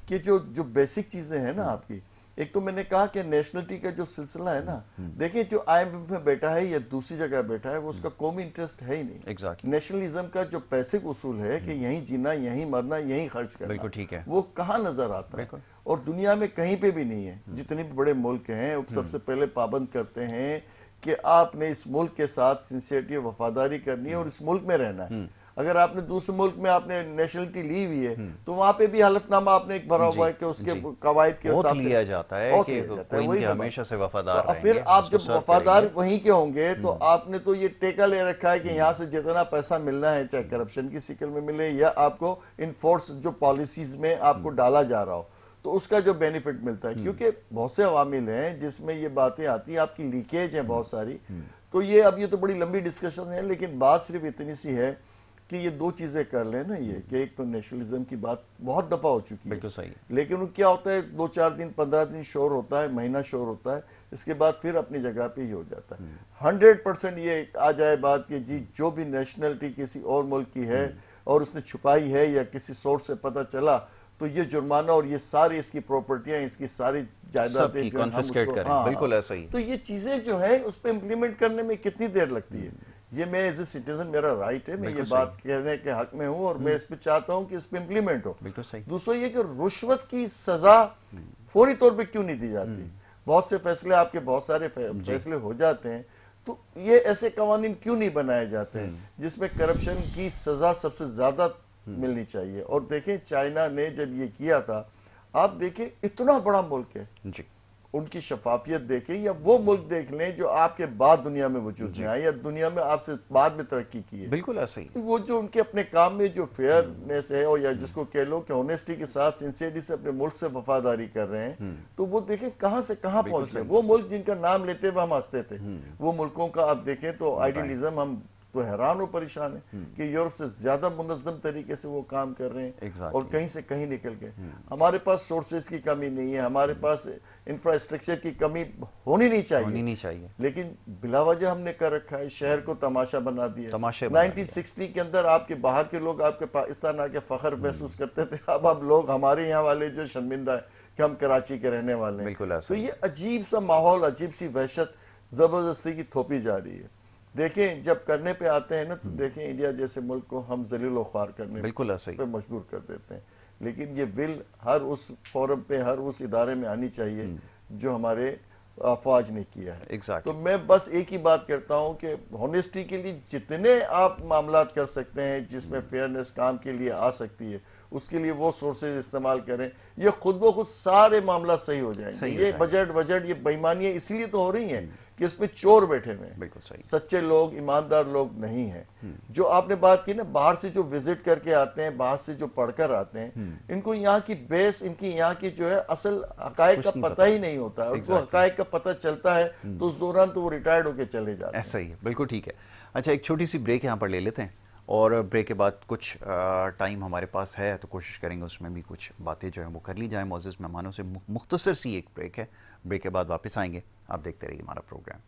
کہ جو بیسک چیزیں ہیں نا آپ کی، ایک تو میں نے کہا کہ نیشنلٹی کا جو سلسلہ ہے نا، دیکھیں جو آئی ایم ایف میں بیٹھا ہے یا دوسری جگہ بیٹھا ہے وہ اس کا قومی انٹرسٹ ہے ہی نہیں، نیشنلزم کا جو بیسک اصول ہے کہ یہیں جینا، یہیں مرنا، یہیں خرچ کرنا، وہ کہاں نظر آتا ہے؟ اور دنیا میں کہیں پہ بھی نہیں ہے، جتنے بھی بڑے ملک ہیں سب سے پہلے پابند کرتے ہیں کہ آپ نے اس ملک کے ساتھ سنسیئرٹی و وفاداری کرنی ہے اور اس ملک میں رہنا ہے۔ اگر آپ نے دوسرے ملک میں آپ نے نیشنلٹی لی ہوئی ہے تو وہاں پہ بھی حلف نامہ آپ نے ایک بھرا ہوا ہے کہ اس کے قواعد کے حساب سے لیا جاتا ہے کہ کوئی ہمیشہ سے وفادار رہیں گے۔ پھر آپ جب وفادار وہیں کے ہوں گے تو آپ نے تو یہ ٹیکہ لے رکھا ہے کہ یہاں سے جتنا پیسہ ملنا ہے چاہے کرپشن کی شکل میں ملے یا آپ کو انفورس جو پالیسیز میں آپ کو ڈالا جا رہا ہو تو اس کا جو بینیفٹ ملتا ہے، کیونکہ بہت سے عوامل ہیں جس میں یہ باتیں آتی ہیں، آپ کی لیکیج ہیں بہت ساری، تو یہ اب یہ تو بڑی لمبی ڈسکشن ہے، لیکن بات صرف اتنی سی ہے کہ یہ 2 چیزیں کر لیں نا، یہ کہ ایک تو نیشنلزم کی بات بہت دفعہ ہو چکی ہے، بالکل صحیح، لیکن کیا ہوتا ہے 2-4 دن 15 دن شور ہوتا ہے، مہینہ شور ہوتا ہے، اس کے بعد پھر اپنی جگہ پہ ہی ہو جاتا ہے۔ 100% یہ آ جائے بات کہ جی جو بھی نیشنلٹی کسی اور ملک کی ہے اور اس نے چھپائی ہے یا کسی سورس سے پتہ چلا تو یہ جرمانہ اور یہ ساری اس کی پراپرٹیاں، اس کی ساری جائیدادیں جو کنفسکیٹ کریں، بالکل ایسا ہی۔ تو یہ چیزیں جو ہیں اس پہ امپلیمنٹ کرنے میں کتنی دیر لگتی ہے؟ یہ میں ایز اے سٹیزن میرا رائٹ ہے، میں یہ بات کہنے کے حق میں ہوں اور میں اس پہ چاہتا ہوں کہ اس پہ امپلیمنٹ ہو۔ دوسرا یہ کہ رشوت کی سزا فوری طور پہ کیوں نہیں دی جاتی؟ بہت سے فیصلے آپ کے بہت سارے فیصلے ہو جاتے ہیں تو یہ ایسے قوانین کیوں نہیں بنائے جاتے ہیں جس میں کرپشن کی سزا سب سے زیادہ ملنی چاہیے؟ اور دیکھیں چائنا نے جب یہ کیا تھا، آپ دیکھیں اتنا بڑا ملک ہے، ان کی شفافیت دیکھیں یا وہ ملک دیکھ لیں جو آپ کے بعد دنیا میں وجود میں آئے یا دنیا میں آپ سے بعد میں ترقی کی ہے، بالکل ایسا ہی، وہ جو ان کے اپنے کام میں جو فیئرنیس ہے اور یا جس کو کہہ لو کہ اونیسٹی کے ساتھ سنسیئرٹی سے اپنے ملک سے وفاداری کر رہے ہیں، تو وہ دیکھیں کہاں سے کہاں پہنچ گئے۔ وہ ملک جن کا نام لیتے ہوئے ہم ہنستے تھے، وہ ملکوں کا آپ دیکھیں تو آئیڈیلزم ہم تو حیران و پریشان ہے کہ یورپ سے زیادہ منظم طریقے سے وہ کام کر رہے ہیں اور کہیں سے کہیں نکل گئے. ہمارے پاس سورسز کی کمی نہیں ہے, ہمارے پاس انفراسٹرکچر کی کمی ہونی نہیں چاہیے, لیکن بلا وجہ ہم نے کر رکھا ہے, شہر کو تماشا بنا دیا. 1960 کے اندر آپ کے باہر کے لوگ آپ کے پاکستان آ کے فخر محسوس کرتے تھے, اب لوگ ہمارے یہاں والے جو شرمندہ ہیں کہ ہم کراچی کے رہنے والے ہیں. تو یہ عجیب سا ماحول, عجیب سی وحشت زبردستی کی تھوپی جا رہی ہے. دیکھیں جب کرنے پہ آتے ہیں نا تو دیکھیں انڈیا جیسے ملک کو ہم ذلیل و خوار کرنے پہ مجبور کر دیتے ہیں, لیکن یہ ول ہر اس فورم پہ, ہر اس ادارے میں آنی چاہیے جو ہمارے افواج نے کیا ہے. تو میں بس ایک ہی بات کرتا ہوں کہ ہونیسٹی کے لیے جتنے آپ معاملات کر سکتے ہیں جس میں فیئرنیس کام کے لیے آ سکتی ہے, اس کے لیے وہ سورسز استعمال کریں, یہ خود بخود سارے معاملات صحیح ہو جائیں گے. یہ بجٹ یہ بےایمانیاں اس لیے تو ہو رہی ہیں کہ اس میں چور بیٹھے ہوئے ہیں, سچے لوگ, ایماندار لوگ نہیں ہیں. جو آپ نے بات کی نا, باہر سے جو وزٹ کر کے آتے ہیں, باہر سے جو پڑھ کر آتے ہیں, ان کو یہاں کی بیس, ان کی یہاں کی جو ہے اصل حقائق کا پتہ ہی نہیں ہوتا ہے. ان کو حقائق کا پتہ چلتا ہے تو اس دوران تو وہ ریٹائرڈ ہو کے چلے جاتے ہیں. ایسا ہی ہے, بالکل ٹھیک ہے. اچھا ایک چھوٹی سی بریک یہاں پر لے لیتے ہیں, اور بریک کے بعد کچھ ٹائم ہمارے پاس ہے تو کوشش کریں گے اس میں بھی کچھ باتیں جو ہیں وہ کر لی جائیں معزز مہمانوں سے. مختصر سی ایک بریک ہے, بریک کے بعد واپس آئیں گے. آپ دیکھتے رہیے ہمارا پروگرام.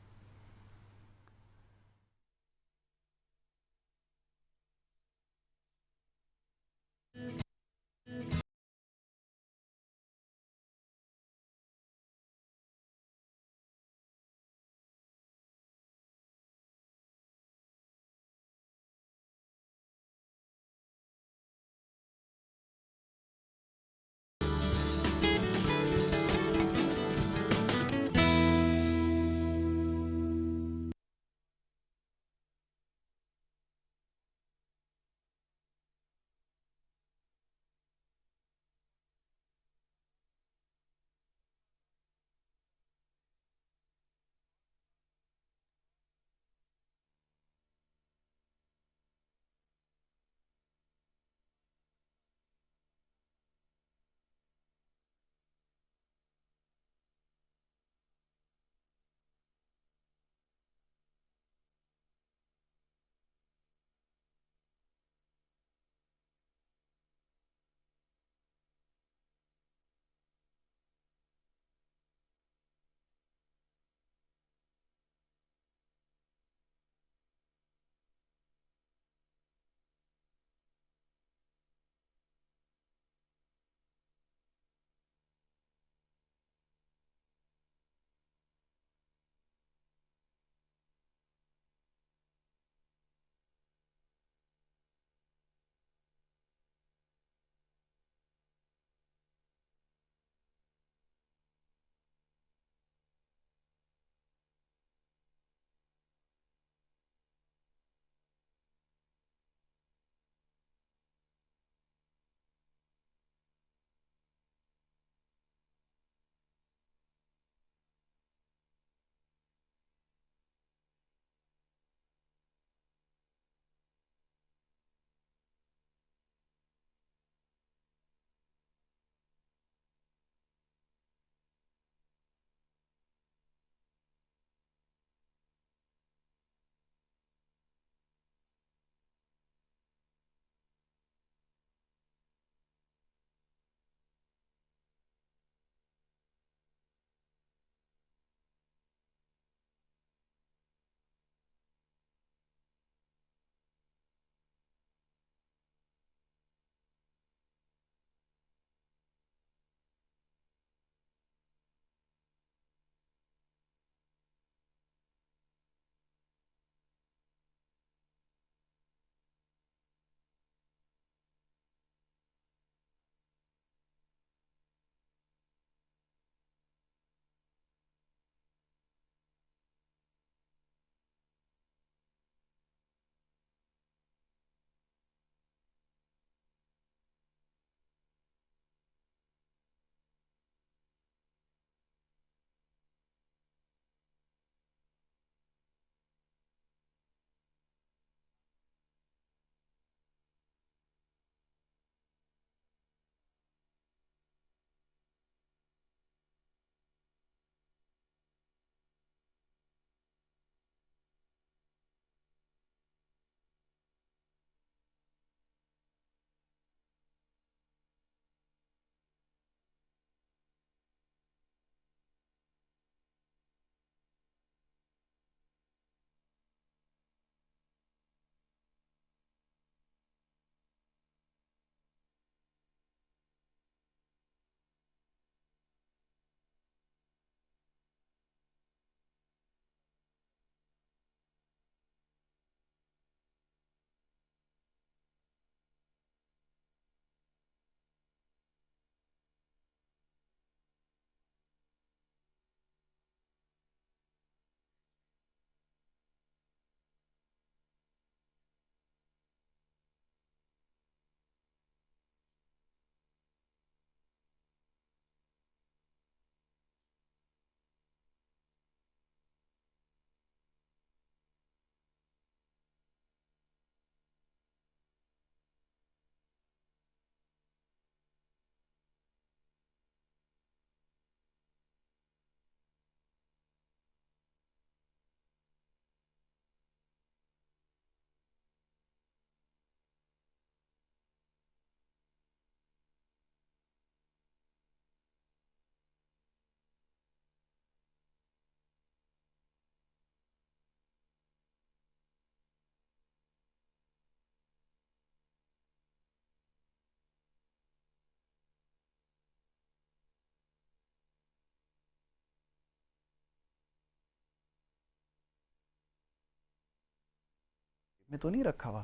میں تو نہیں رکھا ہوا.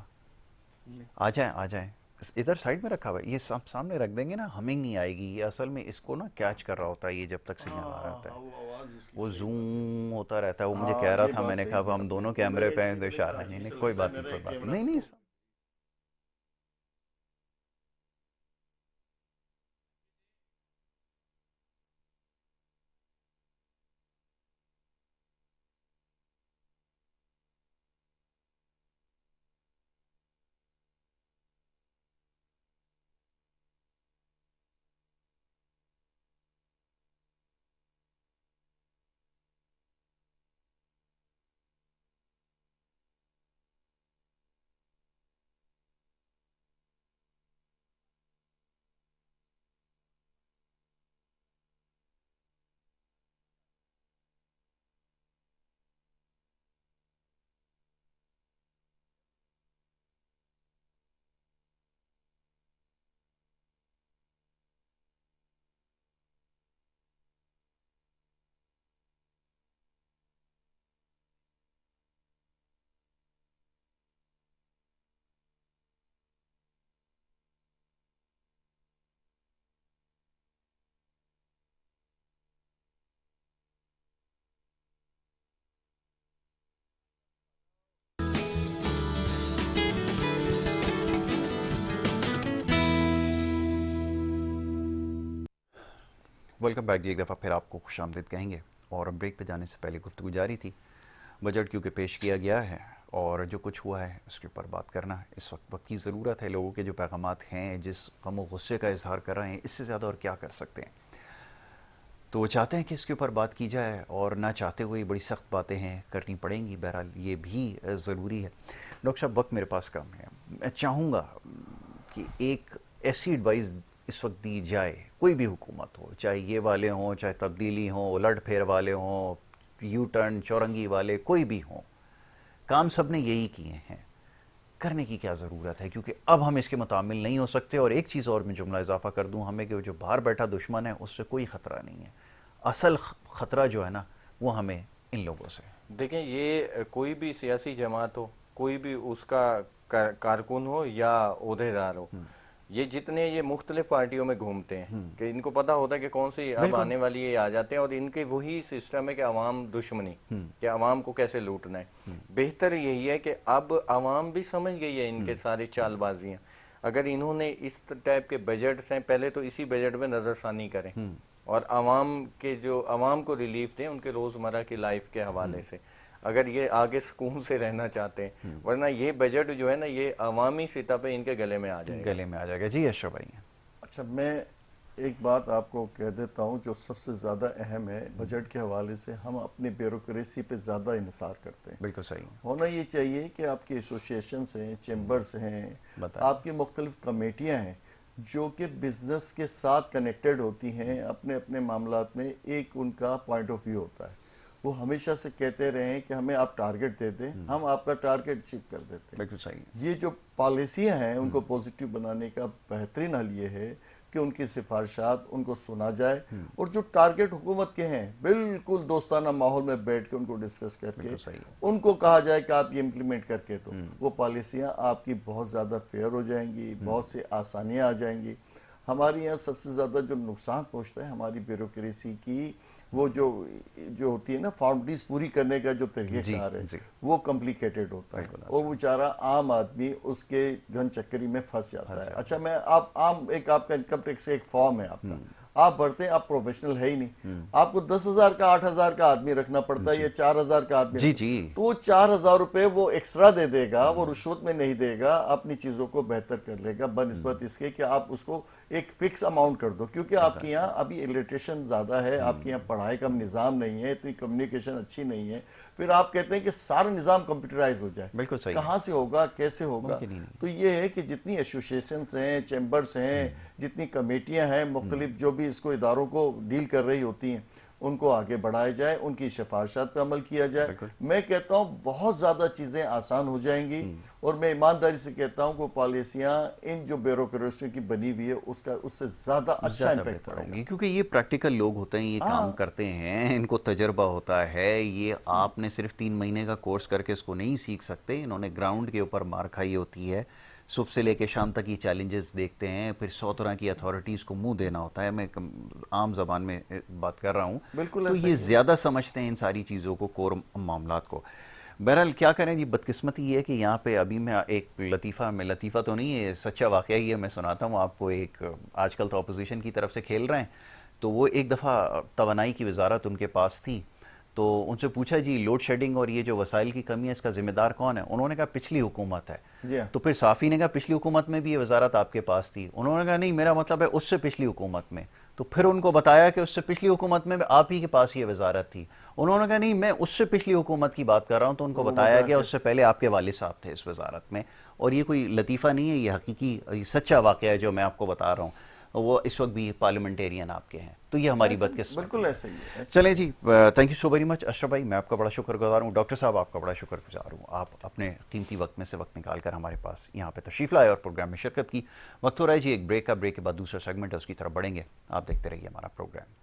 آ جائیں آ جائیں, ادھر سائڈ میں رکھا ہوا ہے, یہ سامنے رکھ دیں گے نا, ہمنگ نہیں آئے گی. یہ اصل میں اس کو نا کیچ کر رہا ہوتا ہے یہ جب تک سگنل آ رہا ہوتا ہے, وہ زوم ہوتا رہتا ہے. وہ مجھے کہہ رہا تھا, میں نے کہا ہم دونوں کیمرے پہ ہیں تو اشارہ نہیں, کوئی بات نہیں, کوئی بات نہیں, نہیں. ویلکم بیک جی, ایک دفعہ پھر آپ کو خوش آمدید کہیں گے. اور بریک پہ جانے سے پہلے گفتگو جاری تھی, بجٹ کیونکہ پیش کیا گیا ہے اور جو کچھ ہوا ہے اس کے اوپر بات کرنا اس وقت کی ضرورت ہے. لوگوں کے جو پیغامات ہیں, جس غم و غصے کا اظہار کر رہے ہیں, اس سے زیادہ اور کیا کر سکتے ہیں. تو وہ چاہتے ہیں کہ اس کے اوپر بات کی جائے, اور نہ چاہتے ہوئے بڑی سخت باتیں ہیں, کرنی پڑیں گی. بہرحال یہ بھی ضروری ہے. ڈاکٹر صاحب, وقت میرے پاس کم ہے, میں چاہوں گا کہ ایک ایسی ایڈوائز اس وقت دی جائے, کوئی بھی حکومت ہو, چاہے یہ والے ہوں, چاہے تبدیلی ہوں, الٹ پھیر والے ہوں, یو ٹرن چورنگی والے, کوئی بھی ہوں, کام سب نے یہی کیے ہیں, کرنے کی کیا ضرورت ہے, کیونکہ اب ہم اس کے متعامل نہیں ہو سکتے. اور ایک چیز اور میں جملہ اضافہ کر دوں, ہمیں کہ جو باہر بیٹھا دشمن ہے اس سے کوئی خطرہ نہیں ہے, اصل خطرہ جو ہے نا وہ ہمیں ان لوگوں سے. دیکھیں, یہ کوئی بھی سیاسی جماعت ہو, کوئی بھی اس کا کارکن ہو یا عہدیدار ہو, یہ جتنے یہ مختلف پارٹیوں میں گھومتے ہیں کہ ان کو پتا ہوتا ہے کہ کون سی اب آنے والی یہ آ جاتے ہیں, اور ان کے وہی سسٹم ہے کہ عوام دشمنی, کہ عوام کو کیسے لوٹنا ہے. بہتر یہی ہے کہ اب عوام بھی سمجھ گئی ہے ان کے سارے چال بازیاں. اگر انہوں نے اس ٹائپ کے بجٹس ہیں, پہلے تو اسی بجٹ میں نظر ثانی کریں اور عوام کے جو عوام کو ریلیف دیں ان کے روزمرہ کی لائف کے حوالے سے, اگر یہ آگے سکون سے رہنا چاہتے ہیں. ورنہ یہ بجٹ جو ہے نا یہ عوامی سطح پہ ان کے گلے میں آ جائے گا, گلے میں آ جائے گا. جی اشرف بھائی. اچھا, میں ایک بات آپ کو کہہ دیتا ہوں جو سب سے زیادہ اہم ہے. بجٹ کے حوالے سے ہم اپنی بیوروکریسی پہ زیادہ انحصار کرتے ہیں. بالکل صحیح. ہونا یہ چاہیے کہ آپ کی ایسوسیشنز ہیں, چیمبرز ہیں, آپ کی مختلف کمیٹیاں ہیں جو کہ بزنس کے ساتھ کنیکٹڈ ہوتی ہیں, اپنے اپنے معاملات میں ایک ان کا پوائنٹ آف ویو ہوتا ہے. وہ ہمیشہ سے کہتے رہے ہیں کہ ہمیں آپ ٹارگٹ دے دیں, ہم آپ کا ٹارگٹ اچیو کر دیتے ہیں. بالکل صحیح. یہ جو پالیسیاں ہیں ان کو پوزیٹیو بنانے کا بہترین حل یہ ہے کہ ان کی سفارشات ان کو سنا جائے, اور جو ٹارگٹ حکومت کے ہیں بالکل دوستانہ ماحول میں بیٹھ کے ان کو ڈسکس کر کے ان کو کہا جائے کہ آپ یہ امپلیمنٹ کر کے, تو وہ پالیسیاں آپ کی بہت زیادہ فیئر ہو جائیں گی, بہت سے آسانیاں آ جائیں گی. ہماری یہاں سب سے زیادہ جو نقصان پہنچتا ہے ہماری بیوروکریسی کی, وہ جو ہوتی ہے نا فارملیٹیز پوری کرنے کا جو طریقہ کار ہے وہ کمپلیکیٹڈ ہوتا ہے, اور وہ بیچارہ عام آدمی اس کے گھن چکری میں پھنس جاتا ہے. اچھا, میں آپ عام ایک آپ کا انکم ٹیکس ایک فارم ہے آپ کا, آپ بھرتے ہیں, آپ پروفیشنل ہے ہی نہیں, آپ کو 10,000 کا 8,000 کا آدمی رکھنا پڑتا ہے یا 4,000 کا آدمی, تو وہ 4,000 روپے وہ ایکسٹرا دے دے گا, وہ رشوت میں نہیں دے گا, اپنی چیزوں کو بہتر کر لے گا بنسبت اس کے کہ آپ اس کو ایک فکس اماؤنٹ کر دو. کیونکہ آپ کے یہاں ابھی الیٹریشن زیادہ ہے, آپ کے یہاں پڑھائی کا نظام نہیں ہے, اتنی کمیونیکیشن اچھی نہیں ہے, پھر آپ کہتے ہیں کہ سارا نظام کمپیوٹرائز ہو جائے. بالکل صحیح. کہاں سے ہوگا, کیسے ہوگا؟ تو یہ ہے کہ جتنی ایسوسیشنز ہیں, چیمبرز ہیں, جتنی کمیٹیاں ہیں مختلف جو بھی اس کو اداروں کو ڈیل کر رہی ہوتی ہیں, ان کو آگے بڑھایا جائے, ان کی سفارشات پہ عمل کیا جائے. میں کہتا ہوں بہت زیادہ چیزیں آسان ہو جائیں گی, اور میں ایمانداری سے کہتا ہوں کہ پالیسیاں ان جو بیوروکریسیوں کی بنی ہوئی ہے اس سے زیادہ اچھا امپیکٹ پڑے گا, کیونکہ یہ پریکٹیکل لوگ ہوتے ہیں, یہ کام کرتے ہیں, ان کو تجربہ ہوتا ہے. یہ آپ نے صرف 3 مہینے کا کورس کر کے اس کو نہیں سیکھ سکتے, انہوں نے گراؤنڈ کے اوپر مار کھائی ہوتی ہے, صبح سے لے کے شام تک یہ چیلنجز دیکھتے ہیں, پھر 100 طرح کی اتھارٹیز کو منہ دینا ہوتا ہے. میں عام زبان میں بات کر رہا ہوں, تو یہ زیادہ سمجھتے ہیں ان ساری چیزوں کو, کور معاملات کو. بہرحال کیا کریں جی, بدقسمتی یہ ہے کہ یہاں پہ ابھی میں ایک لطیفہ تو نہیں ہے, سچا واقعہ ہی ہے, میں سناتا ہوں آپ کو. ایک آج کل تو اپوزیشن کی طرف سے کھیل رہے ہیں, تو وہ ایک دفعہ توانائی کی وزارت ان کے پاس تھی, تو ان سے پوچھا جی لوڈ شیڈنگ اور یہ جو وسائل کی کمی ہے اس کا ذمہ دار کون ہے؟ انہوں نے کہا پچھلی حکومت ہے. تو پھر صافی نے کہا پچھلی حکومت میں بھی یہ وزارت آپ کے پاس تھی؟ انہوں نے کہا نہیں, میرا مطلب ہے اس سے پچھلی حکومت میں. تو پھر ان کو بتایا کہ اس سے پچھلی حکومت میں آپ ہی کے پاس یہ وزارت تھی. انہوں نے کہا نہیں, میں اس سے پچھلی حکومت کی بات کر رہا ہوں. تو ان کو بتایا گیا اس سے پہلے آپ کے والد صاحب تھے اس وزارت میں. اور یہ کوئی لطیفہ نہیں ہے, یہ حقیقی سچا واقعہ ہے جو میں آپ کو بتا رہا ہوں. وہ اس وقت بھی پارلیمنٹیرین آپ کے ہیں, تو یہ ہماری بدقسمتی. بالکل ایسا ہی ہے. چلیں جی, thank you so very much Ashraf بھائی, میں آپ کا بڑا شکر گزار ہوں. ڈاکٹر صاحب آپ کا بڑا شکر گزار ہوں, آپ اپنے قیمتی وقت میں سے وقت نکال کر ہمارے پاس یہاں پہ تشریف لائے اور پروگرام میں شرکت کی. وقت ہو رہا ہے جی ایک بریک کا, بریک کے بعد دوسرا سیگمنٹ ہے اس کی طرف بڑھیں گے. آپ دیکھتے رہیے ہمارا پروگرام.